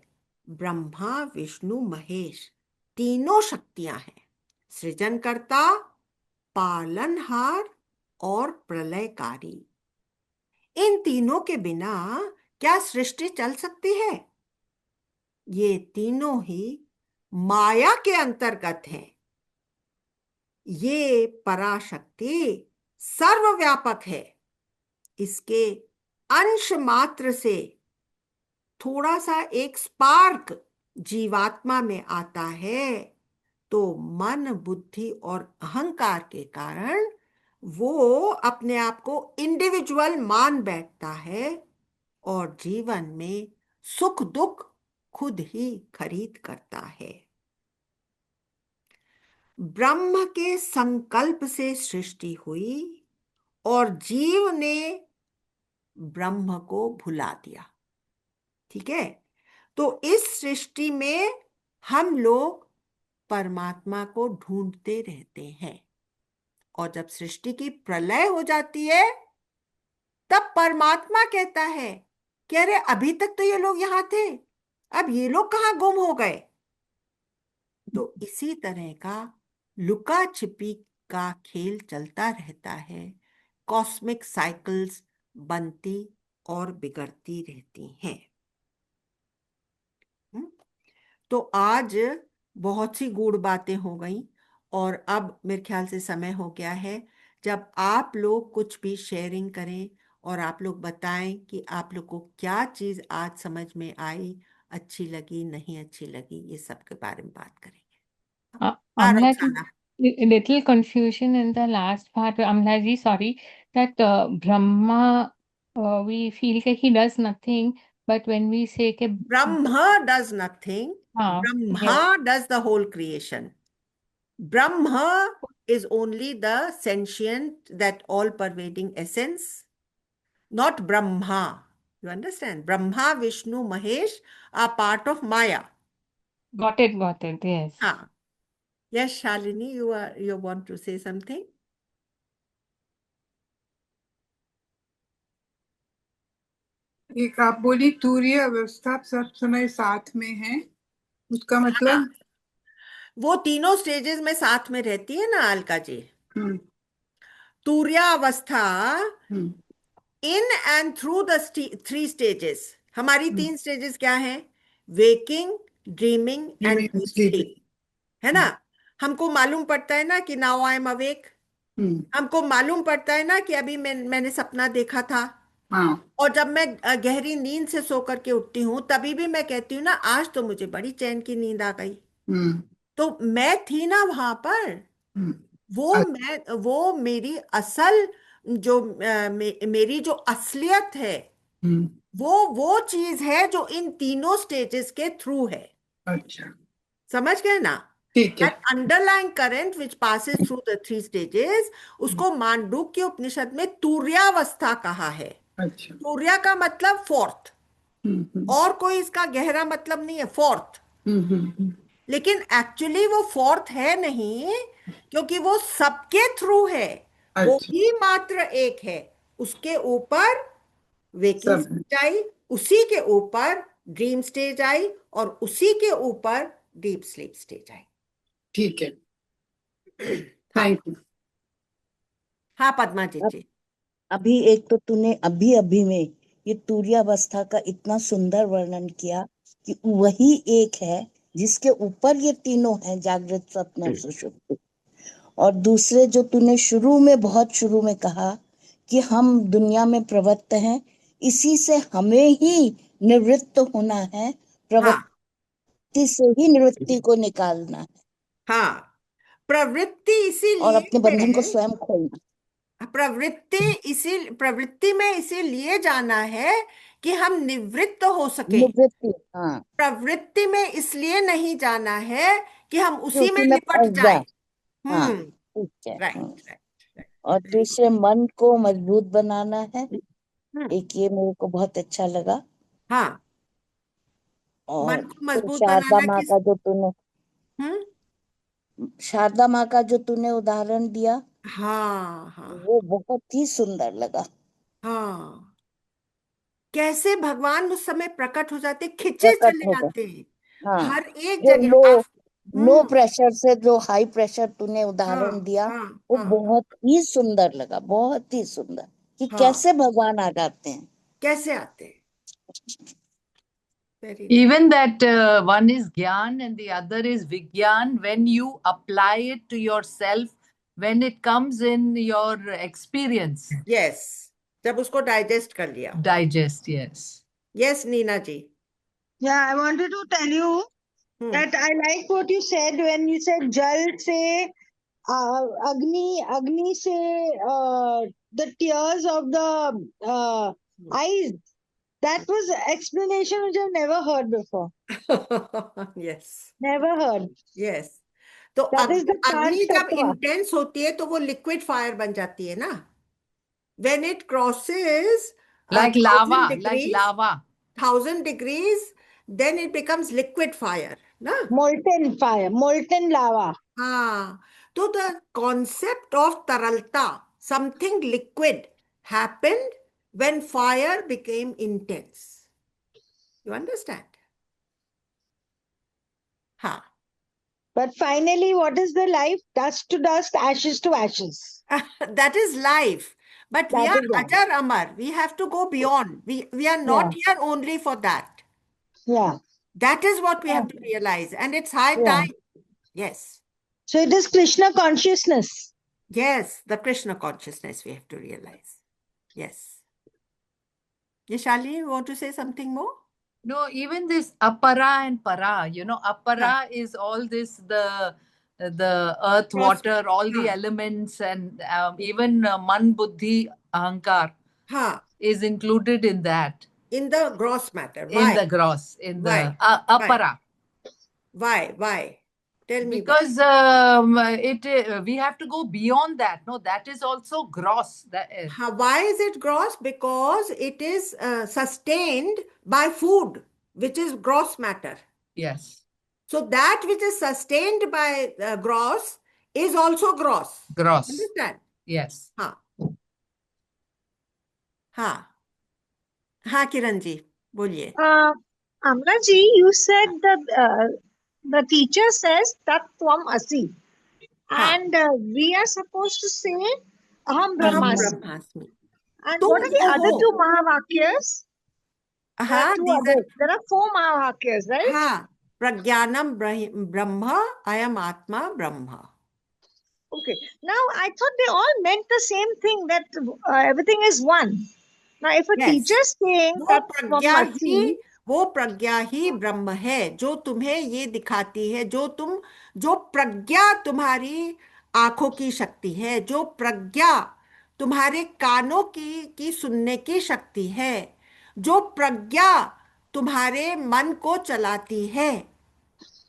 ब्रह्मा विष्णु महेश तीनों शक्तियां हैं, सृजनकर्ता, पालनहार और प्रलयकारी। इन तीनों के बिना क्या सृष्टि चल सकती है? ये तीनों ही माया के अंतर्गत हैं। ये पराशक्ति सर्वव्यापक है। इसके अंश मात्र से थोड़ा सा एक स्पार्क जीवात्मा में आता है, तो मन बुद्धि और अहंकार के कारण वो अपने आप को इंडिविजुअल मान बैठता है और जीवन में सुख दुख खुद ही खरीद करता है। ब्रह्म के संकल्प से सृष्टि हुई और जीव ने ब्रह्म को भुला दिया। ठीक है। तो इस सृष्टि में हम लोग परमात्मा को ढूंढते रहते हैं, और जब सृष्टि की प्रलय हो जाती है, तब परमात्मा कहता है कि अरे अभी तक तो ये लोग यहां थे, अब ये लोग कहाँ गुम हो गए। तो इसी तरह का लुका छिपी का खेल चलता रहता है। कॉस्मिक साइकिल्स बनती और बिगड़ती रहती हैं। हम्म? तो आज बहुत सी गूढ़ बातें हो गई, और अब मेरे ख्याल से समय हो गया है जब आप लोग कुछ भी शेयरिंग करें और आप लोग बताएं कि आप लोग को क्या चीज़ आज समझ में आई, अच्छी लगी नहीं अच्छी लगी, ये सब के बारे में बात करेंगे। हाँ Amla ji, रोक्साना। a little confusion in the last part. Amla ji, sorry, that Brahma, we feel that he does nothing, but when we say that, Brahma does nothing. yes, Brahma does the whole creation. Brahma is only the sentient, that all pervading essence, not Brahma. You understand? Brahma, Vishnu, Mahesh are part of Maya. got it, yes. Ah. Yes, Shalini, you want to say something? एक आप बोली तूर्य अवस्था सब समय साथ में है, उसका हाँ, मतलब? वो तीनों स्टेजेस में साथ में रहती है ना अलका जी। हम्म तूर्यावस्था hmm in and through the three stages. हमारी हम्म तीन स्टेजेस क्या है? वेकिंग, ड्रीमिंग ये एंड मैं डीप स्लीपिंग। स्लीप, है ना। हमको मालूम पड़ता है ना कि नाउ आई एम अवेक। हम्म हमको मालूम पड़ता है ना कि अभी मैंने सपना देखा था। हाँ। और जब मैं गहरी नींद से सो करके उठती हूँ, तभी भी मैं कहती हूँ ना, आज तो मुझे बड़ी चैन की नींद आ गई। हम्म तो मैं थी ना वहां पर। हम्म वो मेरी असल जो मेरी जो असलियत है, हम्म वो चीज है जो इन तीनों स्टेजेस के थ्रू है। अच्छा, समझ गए ना? ठीक है। That underlying current which passes through the three stages, hmm, उसको मांडूक्य उपनिषद में तुर्यावस्था कहा है। अच्छा। तुर्या का मतलब फोर्थ, हम्म और कोई इसका गहरा मतलब नहीं है, फोर्थ। हम्म हम्म हम्म, लेकिन एक्चुअली वो फोर्थ है नहीं, क्योंकि वो सबके थ्रू है। वो अच्छा, ही मात्र एक है। उसके ऊपर वेकिंग सब है। स्टेज आई, उसी के ऊपर ड्रीम स्टेज आई, और उसी के ऊपर डीप स्लीप स्टेज आई। ठीक है, हाँ। Thank you. हाँ पद्मा जी अब जी। अभी एक तो तूने अभी अभी में ये तुर्यावस्था का इतना सुंदर वर्णन किया कि वही एक है जिसके ऊपर ये तीनों हैं, जागृत स्वप्न और सुषुप्ति। और दूसरे जो तूने शुरू में, बहुत शुरू में कहा कि हम दुनिया में प्रवृत्त हैं, इसी से हमें ही निवृत्त होना है, हाँ प्रवृत्ति से ही निवृत्ति को निकालना है हाँ। प्रवृत्ति और इसीलिए अपने बंधन को है। स्वयं खोलना। प्रवृत्ति में इसीलिए जाना है कि हम निवृत्त हो सके। निवृत्ति, हाँ, प्रवृत्ति में इसलिए नहीं जाना है कि हम कि उसी में उसी में लिपट फंस जाए। जाए। हाँ, हम्म। ठीक है। Right right right. और वेरी गुड। दूसरे मन को मजबूत बनाना है। हम्म। एक ये मेरे को बहुत अच्छा लगा। हाँ और मन को मजबूत शारदा बनाना माँ किस का जो तूने हम्म शारदा माँ का जो तूने उदाहरण दिया, हाँ हाँ वो बहुत ही सुंदर लगा। हाँ, कैसे भगवान उस समय प्रकट हो जाते, खिंचे प्रकट चले हो गए। आते हैं हाँ, हर एक जो जगह लो आप। लो हम्म। प्रेशर से जो हाई प्रेशर तूने हाँ उदाहरण दिया, हाँ वो हाँ बहुत ही सुंदर लगा, बहुत ही सुंदर, कि हाँ, कैसे भगवान आ जाते हैं। कैसे आते हैं। Very nice. Even that one is Gyan and the other is Vigyan. When you apply it to yourself, when it comes in your experience, yes, जब उसको डाइजेस्ट कर लिया। digest, yes. Yes Neena ji. Yeah, I wanted to tell you hmm that I like what you said when you said Jal se Agni se the tears of the eyes. That was explanation which I've never heard before. Yes Never heard. Yes, तो That is the Kant अग्नि जब Tattva. Intense होती है तो वो liquid fire बन जाती है ना। when it crosses Like 1000 lava, like degrees, lava. 1000 degrees, then it becomes liquid fire ना। Molten fire, molten lava. हाँ, तो the concept of तरलता, something liquid, happened when fire became intense. You understand? हाँ, But finally, what is the life? Dust to dust, ashes to ashes. that is life. But we That are is life. Ajar Amar. We have to go beyond. We are not here only for that. Yeah. That is what we have to realize. And it's high Yeah. time. Yes. So it is Krishna consciousness. Yes, the Krishna consciousness we have to realize. Yes. Yashali, you want to say something more? No, even this apara and para, apara is all this, the earth, Cross- water, all the हाँ. elements, and even man, buddhi, ahankar हाँ, is included in that, in the gross matter. in Why? the gross, in Why? the apara. Why? Tell me why. Because we have to go beyond that. No, that is also gross. Why is it gross? Because it is sustained by food, which is gross matter. Yes, So that which is sustained by gross is also gross. gross. Understand? Yes. हाँ हाँ हाँ, किरण जी बोलिए। Amla ji, you said that the teacher says Tat Tvam Asi, हाँ, and we are supposed to say Aham अहम Brahmasmi. ब्रह्मास्मि। And तुम what are the वो other हो। two Mahavakyas? There are हाँ, two these are, others. There are four Mahavakyas, right? हाँ, प्रज्ञानम ब्रह्म, अयम आत्मा ब्रह्म। Okay. Now I thought they all meant the same thing, that everything is one. Now if a Yes. teacher is saying वो Tat प्रज्ञा Tvam ही Asi, वो प्रज्ञा ही ब्रह्म है जो तुम्हें ये दिखाती है, जो प्रज्ञा तुम्हारी आंखों की शक्ति है, जो प्रज्ञा तुम्हारे कानों की सुनने की शक्ति है, जो प्रज्ञा तुम्हारे मन को चलाती है,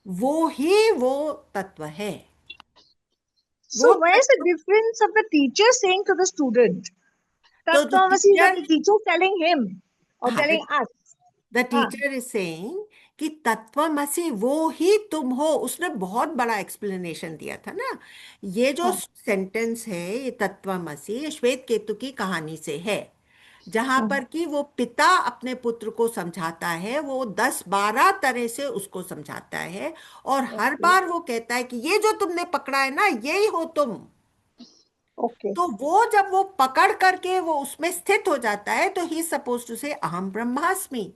वो ही वो तत्व है। so where's the difference of the teacher saying to the student? तो Tat Tvam Asi is what the teacher is telling him or हाँ, telling us. The teacher is saying कि तत्वमसि वो ही तुम हो। उसने बहुत बड़ा एक्सप्लेनेशन दिया था ना। ये जो सेंटेंस है, ये तत्वमसि, ये श्वेत केतु की कहानी से है, जहां पर कि वो पिता अपने पुत्र को समझाता है, वो 10-12 तरह से उसको समझाता है, और हर बार वो कहता है कि ये जो तुमने पकड़ा है ना, यही हो तुम। Okay. तो वो जब वो पकड़ करके वो उसमें स्थित हो जाता है, तो ही सपोज टू से अहम ब्रह्मास्मि।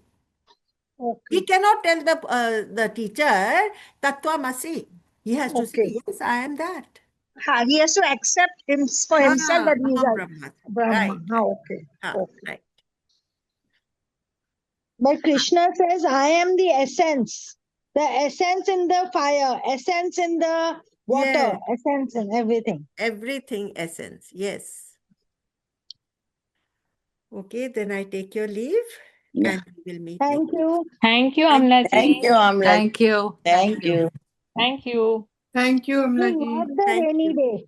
Okay. He cannot tell the teacher Tattvamasi. He has to say, yes, I am that. He has to accept for himself that he is Aham a Brahma. Brahma. Right. Okay. Okay. Right. But Krishna says, I am the essence. The essence in the fire, essence in the water, Yes. essence in everything. Everything essence. Yes. Okay, then I take your leave, Yeah. and we will meet. Thank you. Thank you, Amla ji. Thank you, Amla. Thank you. Thank you. Thank you. Thank you, Amla ji. Not the Thank rainy you. day.